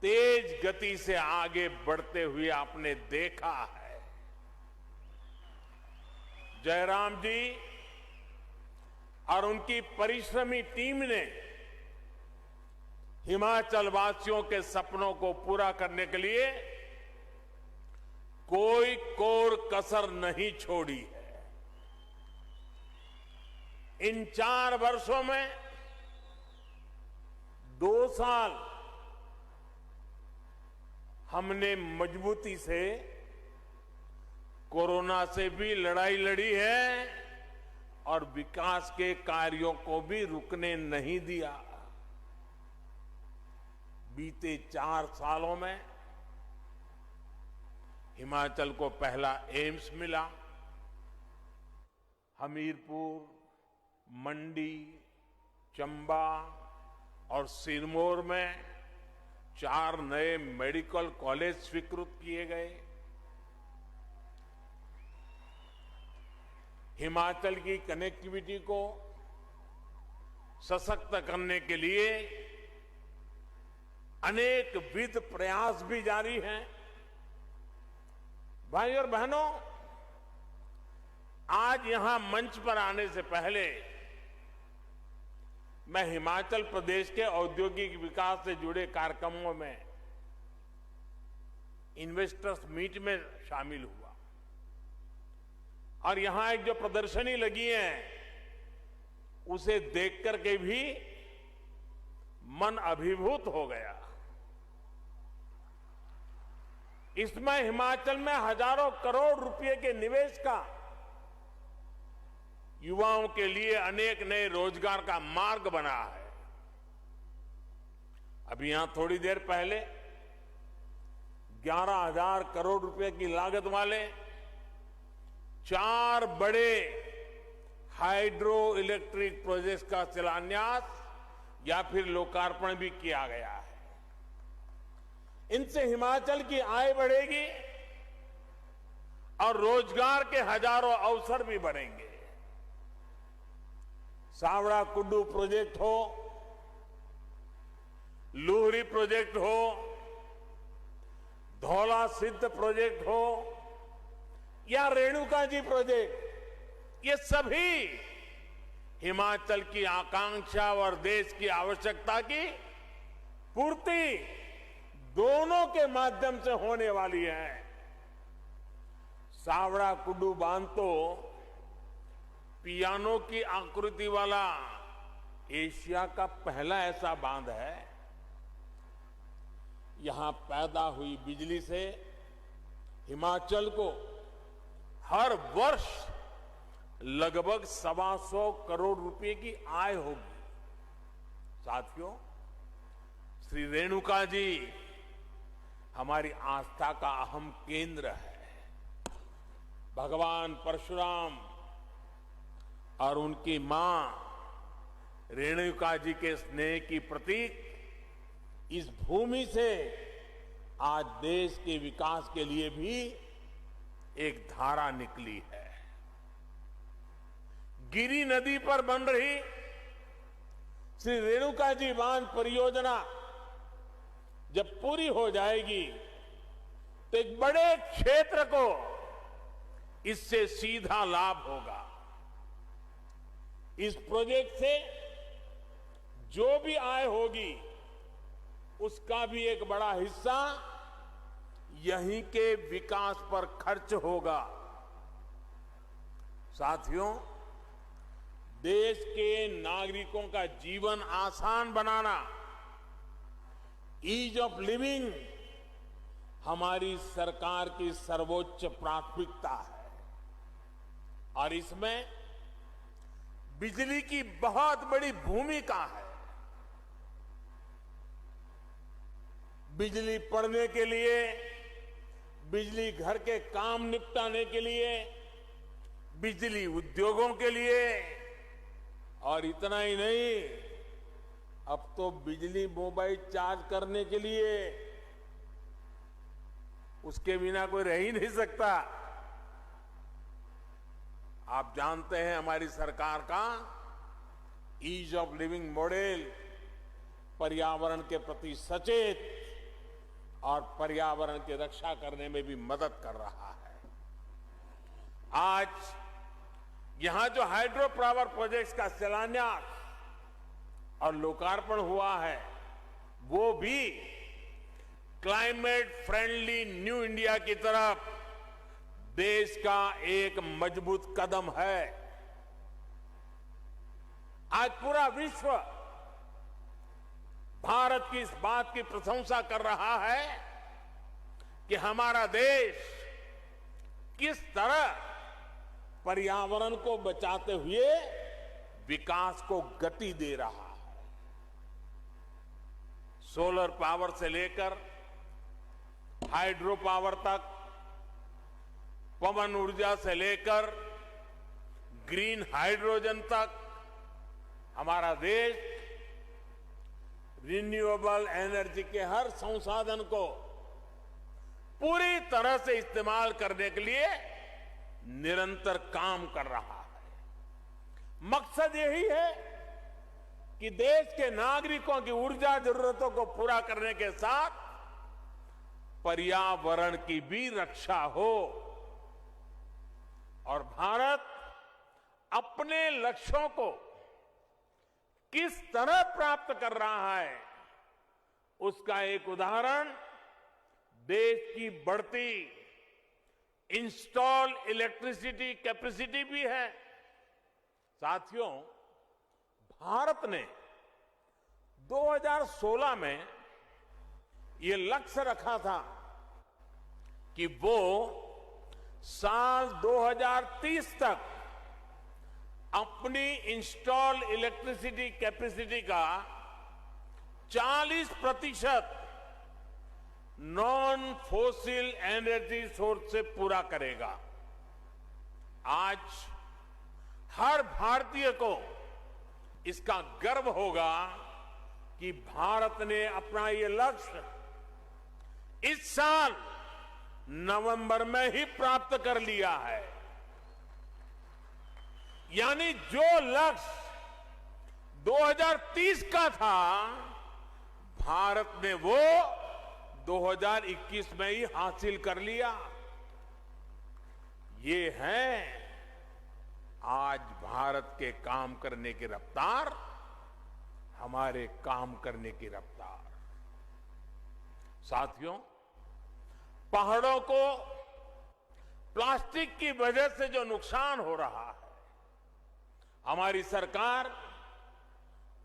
तेज गति से आगे बढ़ते हुए आपने देखा है। जयराम जी और उनकी परिश्रमी टीम ने हिमाचल वासियों के सपनों को पूरा करने के लिए कोई कोर कसर नहीं छोड़ी है। इन 4 वर्षों में 2 साल हमने मजबूती से कोरोना से भी लड़ाई लड़ी है और विकास के कार्यों को भी रुकने नहीं दिया। बीते 4 सालों में हिमाचल को पहला एम्स मिला, हमीरपुर, मंडी, चंबा और सिरमौर में 4 नए मेडिकल कॉलेज स्वीकृत किए गए। हिमाचल की कनेक्टिविटी को सशक्त करने के लिए अनेक विध प्रयास भी जारी हैं। भाई और बहनों, आज यहां मंच पर आने से पहले मैं हिमाचल प्रदेश के औद्योगिक विकास से जुड़े कार्यक्रमों में इन्वेस्टर्स मीट में शामिल हुआ और यहां एक जो प्रदर्शनी लगी है उसे देख करके भी मन अभिभूत हो गया। इसमें हिमाचल में हजारों करोड़ रुपए के निवेश का, युवाओं के लिए अनेक नए रोजगार का मार्ग बना है। अभी यहां थोड़ी देर पहले 11,000 करोड़ रुपए की लागत वाले 4 बड़े हाइड्रो इलेक्ट्रिक प्रोजेक्ट्स का शिलान्यास या फिर लोकार्पण भी किया गया है। इनसे हिमाचल की आय बढ़ेगी और रोजगार के हजारों अवसर भी बढ़ेंगे। सावड़ा कुड्डू प्रोजेक्ट हो, लूहरी प्रोजेक्ट हो, धौला सिद्ध प्रोजेक्ट हो या रेणुका जी प्रोजेक्ट, ये सभी हिमाचल की आकांक्षा और देश की आवश्यकता की पूर्ति दोनों के माध्यम से होने वाली है। सावड़ा कुड्डू बांध तो पियानो की आकृति वाला एशिया का पहला ऐसा बांध है। यहां पैदा हुई बिजली से हिमाचल को हर वर्ष लगभग 125 करोड़ रुपए की आय होगी। साथियों, श्री रेणुका जी हमारी आस्था का अहम केंद्र है। भगवान परशुराम और उनकी मां रेणुका जी के स्नेह की प्रतीक इस भूमि से आज देश के विकास के लिए भी एक धारा निकली है। गिरी नदी पर बन रही श्री रेणुका जी बांध परियोजना जब पूरी हो जाएगी तो एक बड़े क्षेत्र को इससे सीधा लाभ होगा। इस प्रोजेक्ट से जो भी आय होगी उसका भी एक बड़ा हिस्सा यहीं के विकास पर खर्च होगा। साथियों, देश के नागरिकों का जीवन आसान बनाना, ईज ऑफ लिविंग हमारी सरकार की सर्वोच्च प्राथमिकता है और इसमें बिजली की बहुत बड़ी भूमिका है। बिजली पड़ने के लिए, बिजली घर के काम निपटाने के लिए, बिजली उद्योगों के लिए और इतना ही नहीं, अब तो बिजली मोबाइल चार्ज करने के लिए, उसके बिना कोई रह ही नहीं सकता। आप जानते हैं हमारी सरकार का ईज ऑफ लिविंग मॉडल पर्यावरण के प्रति सचेत और पर्यावरण की रक्षा करने में भी मदद कर रहा है। आज यहां जो हाइड्रो पावर प्रोजेक्ट्स का शिलान्यास और लोकार्पण हुआ है वो भी क्लाइमेट फ्रेंडली न्यू इंडिया की तरफ देश का एक मजबूत कदम है। आज पूरा विश्व भारत की इस बात की प्रशंसा कर रहा है कि हमारा देश किस तरह पर्यावरण को बचाते हुए विकास को गति दे रहा है। सोलर पावर से लेकर हाइड्रो पावर तक, पवन ऊर्जा से लेकर ग्रीन हाइड्रोजन तक हमारा देश रिन्यूएबल एनर्जी के हर संसाधन को पूरी तरह से इस्तेमाल करने के लिए निरंतर काम कर रहा है। मकसद यही है कि देश के नागरिकों की ऊर्जा जरूरतों को पूरा करने के साथ पर्यावरण की भी रक्षा हो और भारत अपने लक्ष्यों को किस तरह प्राप्त कर रहा है उसका एक उदाहरण देश की बढ़ती इंस्टॉल इलेक्ट्रिसिटी कैपेसिटी भी है। साथियों, भारत ने 2016 में ये लक्ष्य रखा था कि वो साल 2030 तक अपनी इंस्टॉल इलेक्ट्रिसिटी कैपेसिटी का 40% नॉन फोसिल एनर्जी सोर्स से पूरा करेगा। आज हर भारतीय को इसका गर्व होगा कि भारत ने अपना ये लक्ष्य इस साल नवंबर में ही प्राप्त कर लिया है। यानी जो लक्ष्य 2030 का था भारत ने वो 2021 में ही हासिल कर लिया। ये है आज भारत के काम करने की रफ्तार, हमारे काम करने की रफ्तार। साथियों, पहाड़ों को प्लास्टिक की वजह से जो नुकसान हो रहा है, हमारी सरकार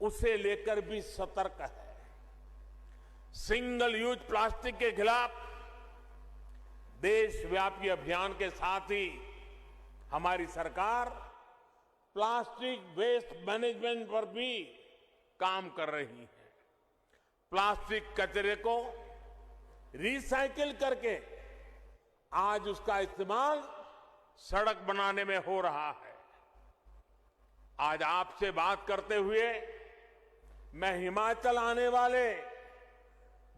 उसे लेकर भी सतर्क है। सिंगल यूज प्लास्टिक के खिलाफ देशव्यापी अभियान के साथ ही हमारी सरकार प्लास्टिक वेस्ट मैनेजमेंट पर भी काम कर रही है। प्लास्टिक कचरे को रिसाइकिल करके आज उसका इस्तेमाल सड़क बनाने में हो रहा है। आज आपसे बात करते हुए मैं हिमाचल आने वाले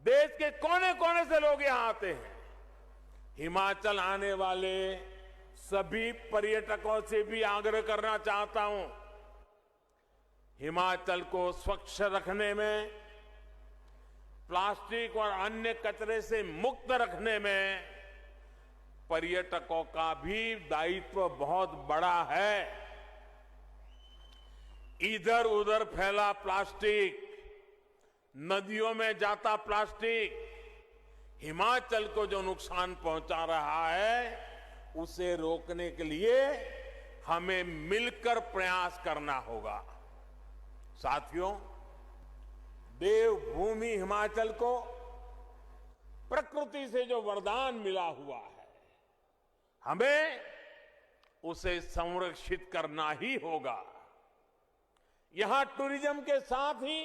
देश के कोने कोने से लोग यहां आते हैं। हिमाचल आने वाले सभी पर्यटकों से भी आग्रह करना चाहता हूं, हिमाचल को स्वच्छ रखने में, प्लास्टिक और अन्य कचरे से मुक्त रखने में पर्यटकों का भी दायित्व बहुत बड़ा है। इधर उधर फैला प्लास्टिक, नदियों में जाता प्लास्टिक हिमाचल को जो नुकसान पहुंचा रहा है उसे रोकने के लिए हमें मिलकर प्रयास करना होगा। साथियों, देवभूमि हिमाचल को प्रकृति से जो वरदान मिला हुआ है, हमें उसे संरक्षित करना ही होगा। यहां टूरिज्म के साथ ही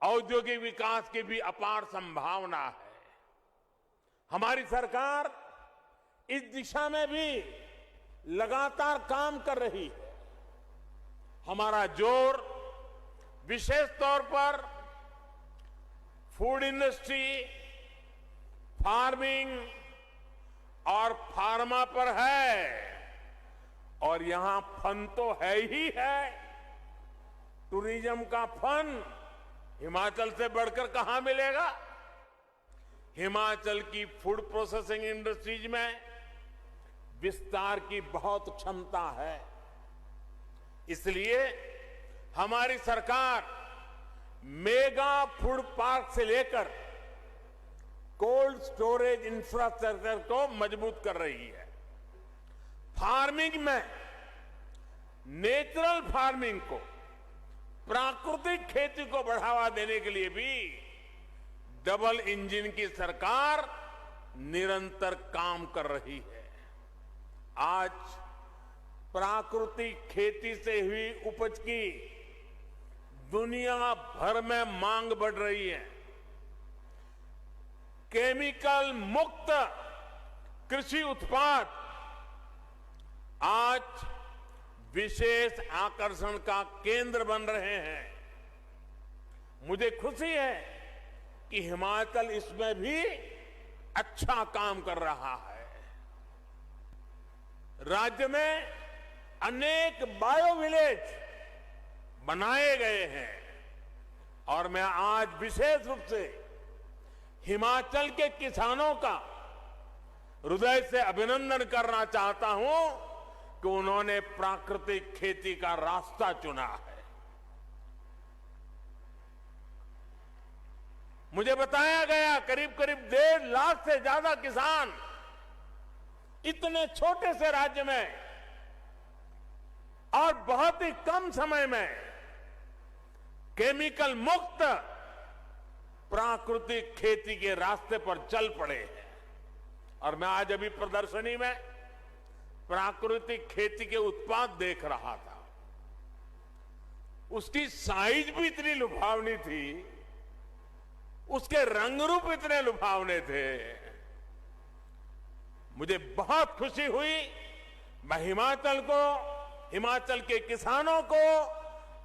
औद्योगिक विकास की भी अपार संभावना है। हमारी सरकार इस दिशा में भी लगातार काम कर रही है। हमारा जोर विशेष तौर पर फूड इंडस्ट्री, फार्मिंग और फार्मा पर है और यहां फन तो है ही है। टूरिज्म का फन हिमाचल से बढ़कर कहां मिलेगा। हिमाचल की फूड प्रोसेसिंग इंडस्ट्रीज में विस्तार की बहुत क्षमता है। इसलिए हमारी सरकार मेगा फूड पार्क से लेकर कोल्ड स्टोरेज इंफ्रास्ट्रक्चर को मजबूत कर रही है। फार्मिंग में नेचुरल फार्मिंग को, प्राकृतिक खेती को बढ़ावा देने के लिए भी डबल इंजन की सरकार निरंतर काम कर रही है। आज प्राकृतिक खेती से हुई उपज की दुनिया भर में मांग बढ़ रही है। केमिकल मुक्त कृषि उत्पाद आज विशेष आकर्षण का केंद्र बन रहे हैं। मुझे खुशी है कि हिमाचल इसमें भी अच्छा काम कर रहा है। राज्य में अनेक बायो विलेज बनाए गए हैं और मैं आज विशेष रूप से हिमाचल के किसानों का हृदय से अभिनंदन करना चाहता हूं कि उन्होंने प्राकृतिक खेती का रास्ता चुना है। मुझे बताया गया करीब करीब 1.5 लाख से ज्यादा किसान इतने छोटे से राज्य में और बहुत ही कम समय में केमिकल मुक्त प्राकृतिक खेती के रास्ते पर चल पड़े हैं। और मैं आज अभी प्रदर्शनी में प्राकृतिक खेती के उत्पाद देख रहा था। उसकी साइज भी इतनी लुभावनी थी, उसके रंग रूप इतने लुभावने थे। मुझे बहुत खुशी हुई। मैं हिमाचल के किसानों को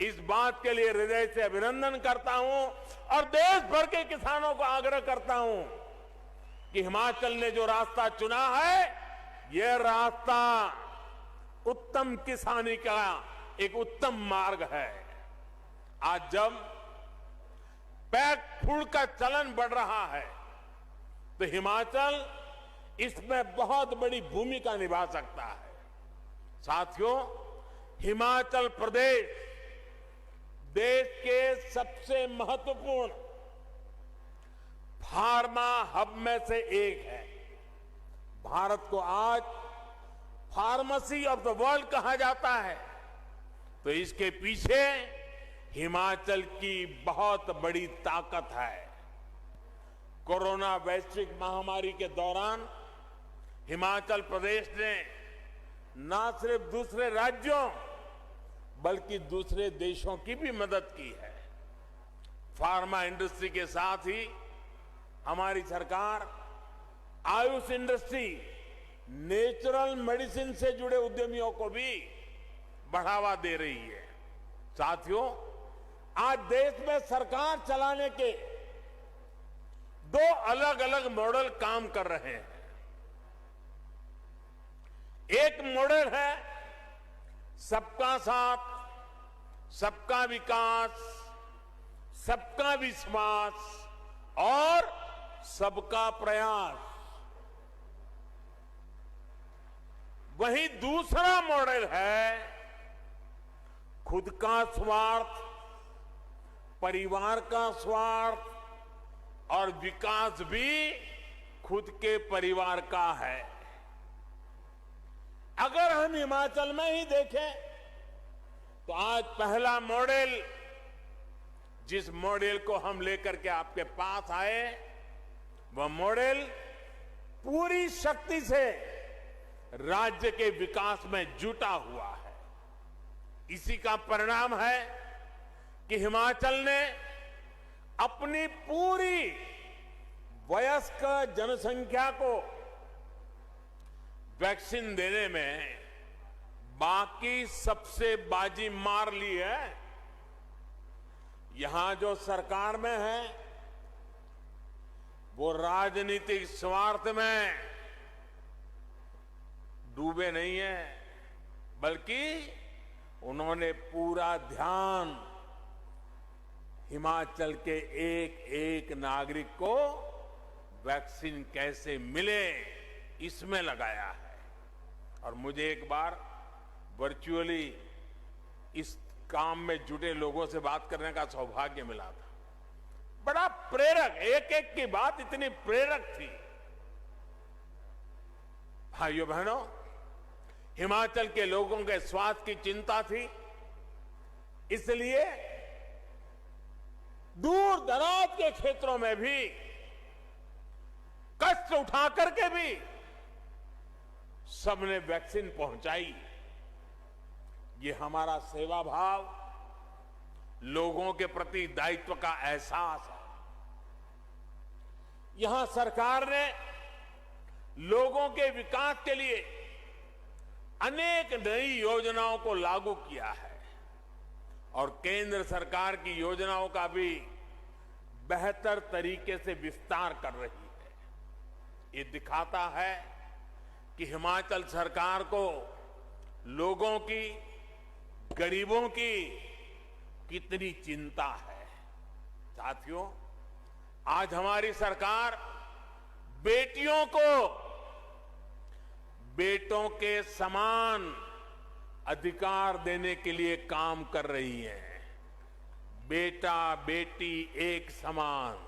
इस बात के लिए हृदय से अभिनंदन करता हूं और देश भर के किसानों को आग्रह करता हूं कि हिमाचल ने जो रास्ता चुना है, यह रास्ता उत्तम किसानी का एक उत्तम मार्ग है। आज जब पैक फूड का चलन बढ़ रहा है तो हिमाचल इसमें बहुत बड़ी भूमिका निभा सकता है। साथियों, हिमाचल प्रदेश देश के सबसे महत्वपूर्ण फार्मा हब में से एक है। भारत को आज फार्मेसी ऑफ द वर्ल्ड कहा जाता है, तो इसके पीछे हिमाचल की बहुत बड़ी ताकत है। कोरोना वैश्विक महामारी के दौरान हिमाचल प्रदेश ने न सिर्फ दूसरे राज्यों बल्कि दूसरे देशों की भी मदद की है। फार्मा इंडस्ट्री के साथ ही हमारी सरकार आयुष इंडस्ट्री, नेचुरल मेडिसिन से जुड़े उद्यमियों को भी बढ़ावा दे रही है। साथियों, आज देश में सरकार चलाने के 2 अलग अलग मॉडल काम कर रहे हैं। एक मॉडल है सबका साथ, सबका विकास, सबका विश्वास और सबका प्रयास। वहीं दूसरा मॉडल है खुद का स्वार्थ, परिवार का स्वार्थ और विकास भी खुद के परिवार का है। अगर हम हिमाचल में ही देखें तो आज पहला मॉडल, जिस मॉडल को हम लेकर के आपके पास आए, वह मॉडल पूरी शक्ति से राज्य के विकास में जुटा हुआ है। इसी का परिणाम है कि हिमाचल ने अपनी पूरी वयस्क जनसंख्या को वैक्सीन देने में बाकी सबसे बाजी मार ली है। यहां जो सरकार में है वो राजनीतिक स्वार्थ में डूबे नहीं है, बल्कि उन्होंने पूरा ध्यान हिमाचल के एक एक नागरिक को वैक्सीन कैसे मिले इसमें लगाया है। और मुझे एक बार वर्चुअली इस काम में जुटे लोगों से बात करने का सौभाग्य मिला था। बड़ा प्रेरक, एक एक की बात इतनी प्रेरक थी। भाइयों बहनों, हिमाचल के लोगों के स्वास्थ्य की चिंता थी, इसलिए दूर दराज के क्षेत्रों में भी कष्ट उठा करके भी सबने वैक्सीन पहुंचाई। ये हमारा सेवा भाव, लोगों के प्रति दायित्व का एहसास है। यहां सरकार ने लोगों के विकास के लिए अनेक नई योजनाओं को लागू किया है और केंद्र सरकार की योजनाओं का भी बेहतर तरीके से विस्तार कर रही है। ये दिखाता है कि हिमाचल सरकार को लोगों की, गरीबों की कितनी चिंता है। साथियों, आज हमारी सरकार बेटियों को बेटों के समान अधिकार देने के लिए काम कर रही है। बेटा बेटी एक समान,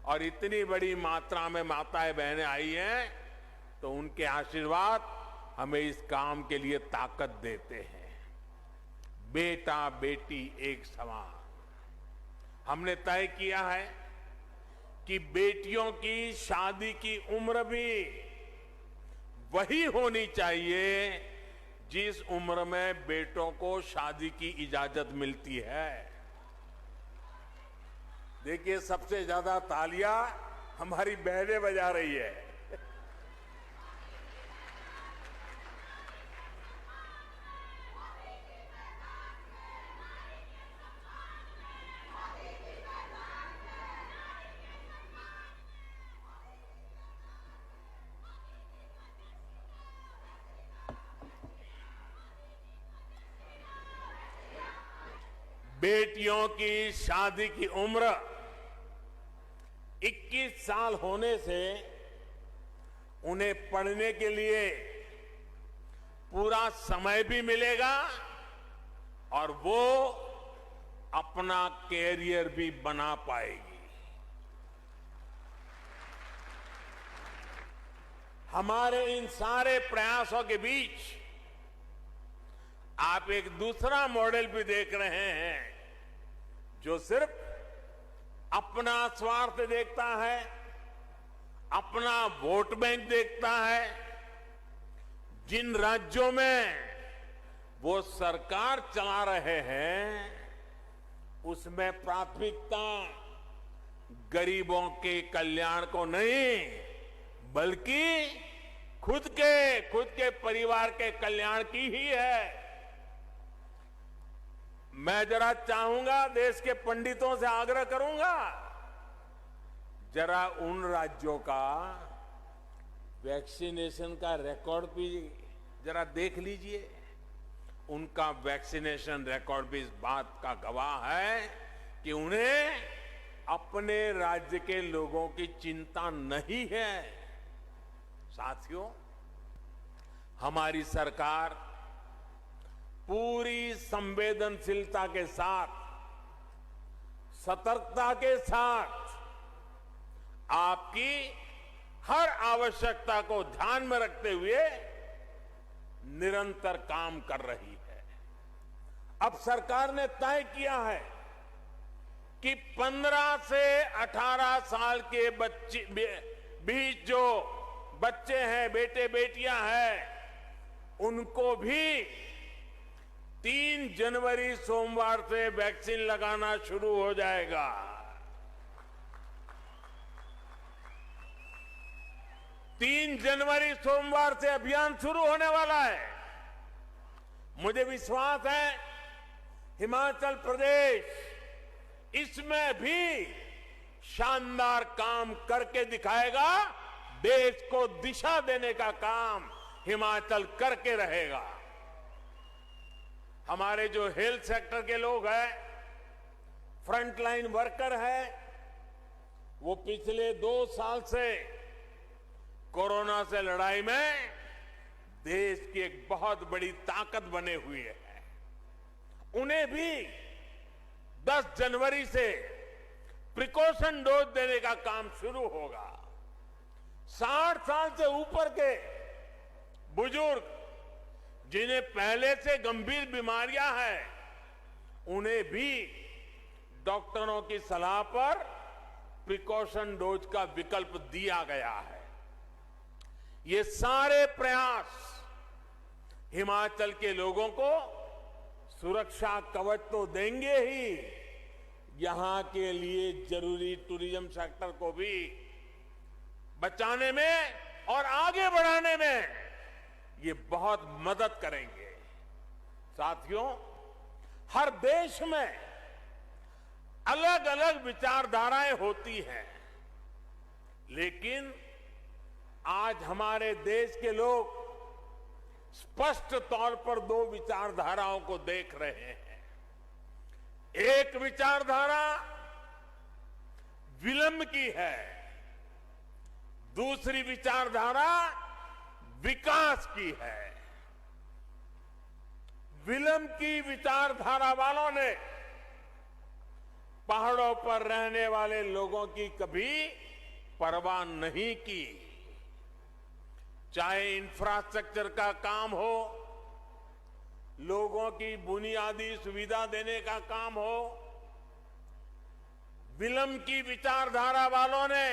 और इतनी बड़ी मात्रा में माताएं बहनें आई हैं तो उनके आशीर्वाद हमें इस काम के लिए ताकत देते हैं। बेटा बेटी एक समान। हमने तय किया है कि बेटियों की शादी की उम्र भी वही होनी चाहिए जिस उम्र में बेटों को शादी की इजाजत मिलती है। देखिए, सबसे ज्यादा तालियां हमारी बहनें बजा रही है। बेटियों की शादी की उम्र 21 साल होने से उन्हें पढ़ने के लिए पूरा समय भी मिलेगा और वो अपना कैरियर भी बना पाएगी। हमारे इन सारे प्रयासों के बीच आप एक दूसरा मॉडल भी देख रहे हैं जो सिर्फ अपना स्वार्थ देखता है, अपना वोट बैंक देखता है। जिन राज्यों में वो सरकार चला रहे हैं उसमें प्राथमिकता गरीबों के कल्याण को नहीं बल्कि खुद के परिवार के कल्याण की ही है। मैं जरा चाहूंगा, देश के पंडितों से आग्रह करूंगा, जरा उन राज्यों का वैक्सीनेशन का रिकॉर्ड भी जरा देख लीजिए। उनका वैक्सीनेशन रिकॉर्ड भी इस बात का गवाह है कि उन्हें अपने राज्य के लोगों की चिंता नहीं है। साथियों, हमारी सरकार पूरी संवेदनशीलता के साथ, सतर्कता के साथ आपकी हर आवश्यकता को ध्यान में रखते हुए निरंतर काम कर रही है। अब सरकार ने तय किया है कि 15 से 18 साल के बच्चे बीच जो बच्चे हैं, बेटे बेटियां हैं, उनको भी 3 जनवरी सोमवार से वैक्सीन लगाना शुरू हो जाएगा। तीन जनवरी सोमवार से अभियान शुरू होने वाला है। मुझे विश्वास है हिमाचल प्रदेश इसमें भी शानदार काम करके दिखाएगा। देश को दिशा देने का काम हिमाचल करके रहेगा। हमारे जो हेल्थ सेक्टर के लोग हैं, फ्रंटलाइन वर्कर हैं, वो पिछले 2 साल से कोरोना से लड़ाई में देश की एक बहुत बड़ी ताकत बने हुए हैं। उन्हें भी 10 जनवरी से प्रिकॉशन डोज देने का काम शुरू होगा। 60 साल से ऊपर के बुजुर्ग जिन्हें पहले से गंभीर बीमारियां हैं, उन्हें भी डॉक्टरों की सलाह पर प्रिकॉशन डोज का विकल्प दिया गया है। ये सारे प्रयास हिमाचल के लोगों को सुरक्षा कवच तो देंगे ही, यहां के लिए जरूरी टूरिज्म सेक्टर को भी बचाने में और आगे बढ़ाने में ये बहुत मदद करेंगे। साथियों, हर देश में अलग अलग विचारधाराएं होती हैं, लेकिन आज हमारे देश के लोग स्पष्ट तौर पर 2 विचारधाराओं को देख रहे हैं। एक विचारधारा विलंब की है, दूसरी विचारधारा विकास की है। विलंब की विचारधारा वालों ने पहाड़ों पर रहने वाले लोगों की कभी परवाह नहीं की, चाहे इंफ्रास्ट्रक्चर का काम हो, लोगों की बुनियादी सुविधा देने का काम हो। विलंब की विचारधारा वालों ने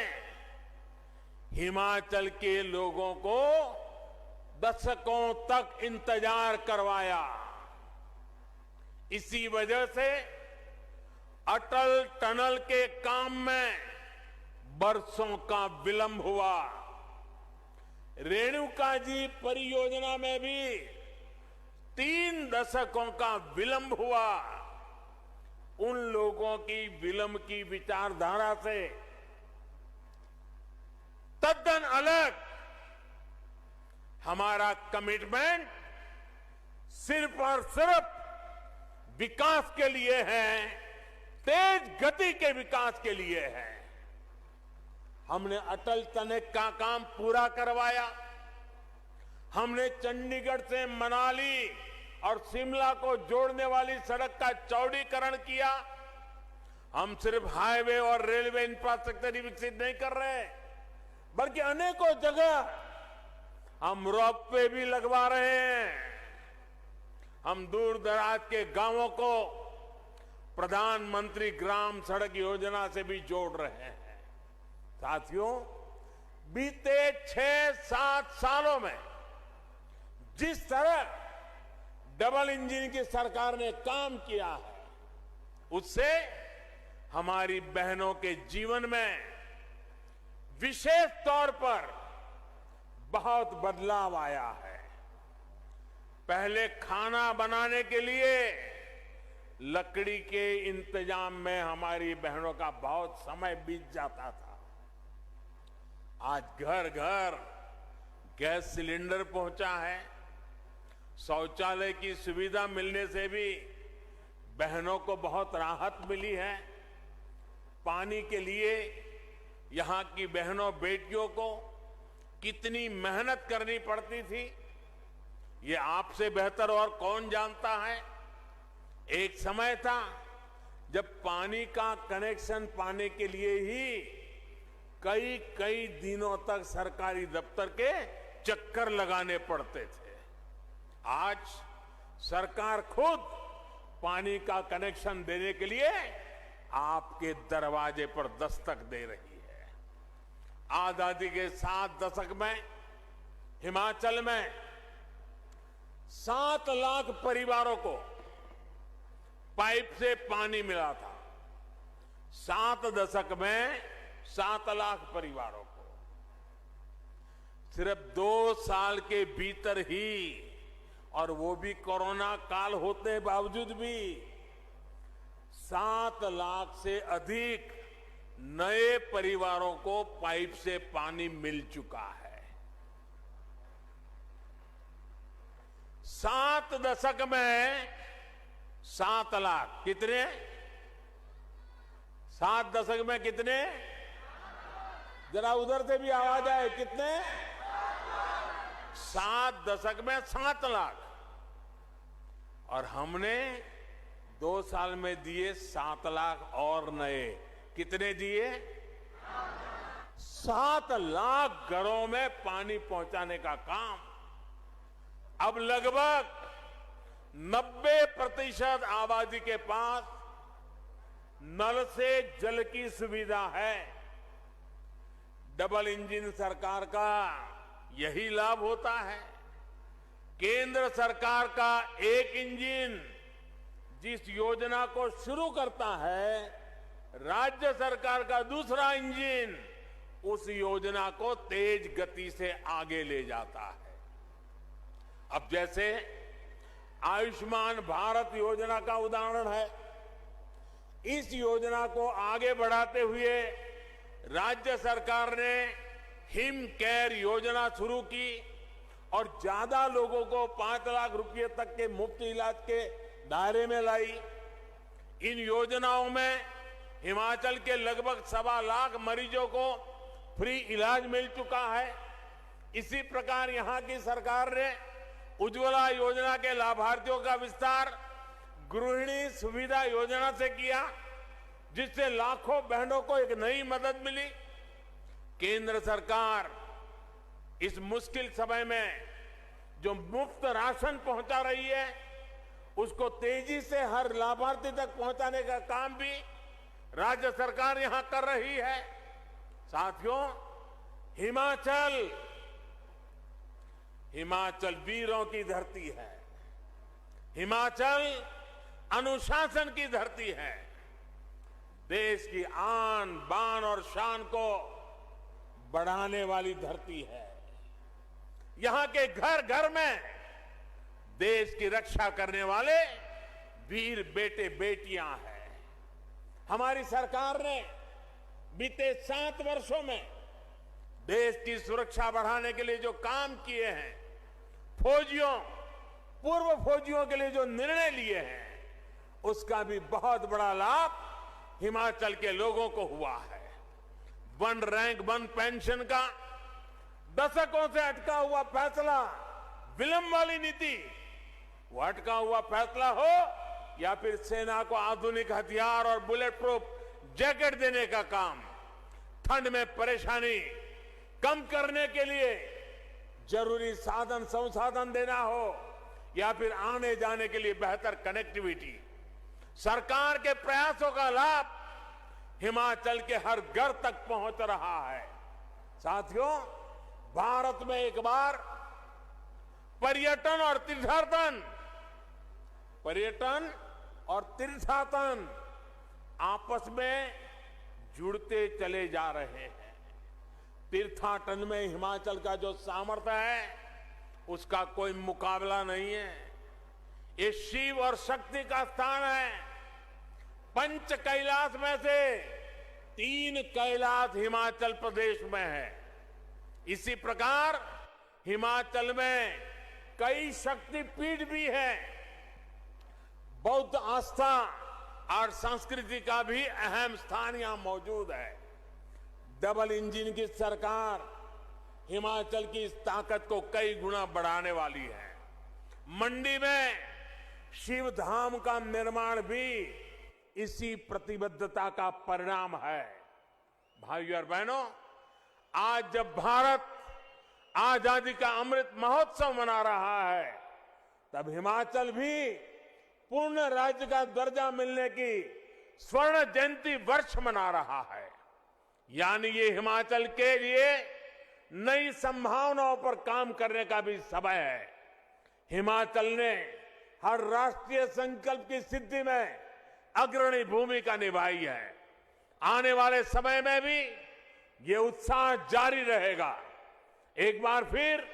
हिमाचल के लोगों को दशकों तक इंतजार करवाया। इसी वजह से अटल टनल के काम में बरसों का विलंब हुआ। रेणुका जी परियोजना में भी 3 दशकों का विलंब हुआ। उन लोगों की विलंब की विचारधारा से तद्दन अलग हमारा कमिटमेंट सिर्फ और सिर्फ विकास के लिए है, तेज गति के विकास के लिए है। हमने अटल टनल का काम पूरा करवाया। हमने चंडीगढ़ से मनाली और शिमला को जोड़ने वाली सड़क का चौड़ीकरण किया। हम सिर्फ हाईवे और रेलवे इंफ्रास्ट्रक्चर ही विकसित नहीं कर रहे, बल्कि अनेकों जगह हम रोपवे भी लगवा रहे हैं। हम दूर दराज के गांवों को प्रधानमंत्री ग्राम सड़क योजना से भी जोड़ रहे हैं। साथियों, बीते 6-7 सालों में जिस तरह डबल इंजन की सरकार ने काम किया है, उससे हमारी बहनों के जीवन में विशेष तौर पर बहुत बदलाव आया है। पहले खाना बनाने के लिए लकड़ी के इंतजाम में हमारी बहनों का बहुत समय बीत जाता था। आज घर घर गैस सिलेंडर पहुंचा है। शौचालय की सुविधा मिलने से भी बहनों को बहुत राहत मिली है। पानी के लिए यहां की बहनों बेटियों को कितनी मेहनत करनी पड़ती थी, ये आपसे बेहतर और कौन जानता है। एक समय था जब पानी का कनेक्शन पाने के लिए ही कई कई दिनों तक सरकारी दफ्तर के चक्कर लगाने पड़ते थे। आज सरकार खुद पानी का कनेक्शन देने के लिए आपके दरवाजे पर दस्तक दे रही है। आजादी के 7 दशक में हिमाचल में 7 लाख परिवारों को पाइप से पानी मिला था। 7 दशक में 7 लाख परिवारों को सिर्फ 2 साल के भीतर ही, और वो भी कोरोना काल होते बावजूद भी 7 लाख से अधिक नए परिवारों को पाइप से पानी मिल चुका है। 7 दशक में 7 लाख कितने? 7 दशक में कितने? जरा उधर से भी आवाज आए, कितने? 7 दशक में 7 लाख। और हमने 2 साल में दिए 7 लाख और नए। कितने दिए? 7 लाख घरों में पानी पहुंचाने का काम। अब लगभग 90% आबादी के पास नल से जल की सुविधा है। डबल इंजन सरकार का यही लाभ होता है। केंद्र सरकार का एक इंजन जिस योजना को शुरू करता है, राज्य सरकार का दूसरा इंजन उस योजना को तेज गति से आगे ले जाता है। अब जैसे आयुष्मान भारत योजना का उदाहरण है, इस योजना को आगे बढ़ाते हुए राज्य सरकार ने हिम केयर योजना शुरू की और ज्यादा लोगों को 5 लाख रुपए तक के मुफ्त इलाज के दायरे में लाई। इन योजनाओं में हिमाचल के लगभग 1.25 लाख मरीजों को फ्री इलाज मिल चुका है। इसी प्रकार यहां की सरकार ने उज्ज्वला योजना के लाभार्थियों का विस्तार गृहिणी सुविधा योजना से किया, जिससे लाखों बहनों को एक नई मदद मिली। केंद्र सरकार इस मुश्किल समय में जो मुफ्त राशन पहुंचा रही है, उसको तेजी से हर लाभार्थी तक पहुंचाने का काम भी राज्य सरकार यहां कर रही है। साथियों, हिमाचल वीरों की धरती है। हिमाचल अनुशासन की धरती है। देश की आन बान और शान को बढ़ाने वाली धरती है। यहां के घर घर में देश की रक्षा करने वाले वीर बेटे बेटियां हैं। हमारी सरकार ने बीते 7 वर्षों में देश की सुरक्षा बढ़ाने के लिए जो काम किए हैं, पूर्व फौजियों के लिए जो निर्णय लिए हैं, उसका भी बहुत बड़ा लाभ हिमाचल के लोगों को हुआ है। 1 रैंक 1 पेंशन का दशकों से अटका हुआ फैसला, विलंब वाली नीति, वो अटका हुआ फैसला हो या फिर सेना को आधुनिक हथियार और बुलेट प्रूफ जैकेट देने का काम, ठंड में परेशानी कम करने के लिए जरूरी साधन संसाधन देना हो या फिर आने जाने के लिए बेहतर कनेक्टिविटी, सरकार के प्रयासों का लाभ हिमाचल के हर घर तक पहुंच रहा है। साथियों, भारत में एक बार पर्यटन और तीर्थाटन आपस में जुड़ते चले जा रहे हैं। तीर्थाटन में हिमाचल का जो सामर्थ्य है, उसका कोई मुकाबला नहीं है। ये शिव और शक्ति का स्थान है। 5 कैलाश में से 3 कैलाश हिमाचल प्रदेश में है। इसी प्रकार हिमाचल में कई शक्तिपीठ भी है। बौद्ध आस्था और संस्कृति का भी अहम स्थान यहां मौजूद है। डबल इंजन की सरकार हिमाचल की इस ताकत को कई गुना बढ़ाने वाली है। मंडी में शिव धाम का निर्माण भी इसी प्रतिबद्धता का परिणाम है। भाइयों और बहनों, आज जब भारत आजादी का अमृत महोत्सव मना रहा है, तब हिमाचल भी पूर्ण राज्य का दर्जा मिलने की स्वर्ण जयंती वर्ष मना रहा है। यानी ये हिमाचल के लिए नई संभावनाओं पर काम करने का भी समय है। हिमाचल ने हर राष्ट्रीय संकल्प की सिद्धि में अग्रणी भूमिका निभाई है। आने वाले समय में भी ये उत्साह जारी रहेगा। एक बार फिर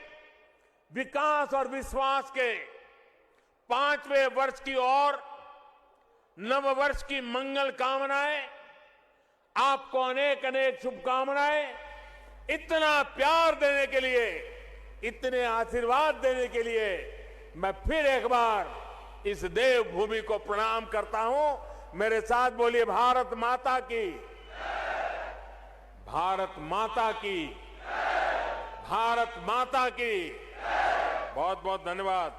विकास और विश्वास के 5वें वर्ष की ओर नव वर्ष की मंगल कामनाएं, आपको अनेक अनेक शुभकामनाएं। इतना प्यार देने के लिए, इतने आशीर्वाद देने के लिए मैं फिर एक बार इस देवभूमि को प्रणाम करता हूं। मेरे साथ बोलिए, भारत माता की, भारत माता की, भारत माता की। बहुत बहुत धन्यवाद।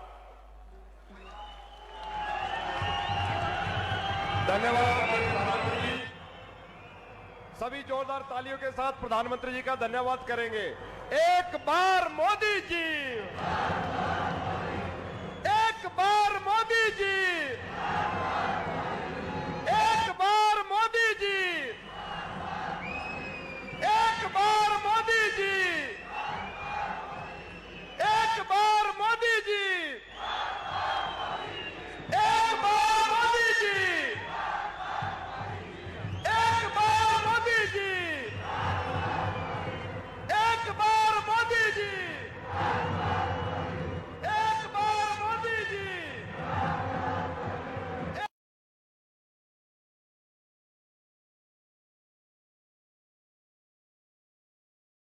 धन्यवाद प्रधानमंत्री जी। सभी जोरदार तालियों के साथ प्रधानमंत्री जी का धन्यवाद करेंगे। एक बार मोदी जी, एक बार मोदी जी।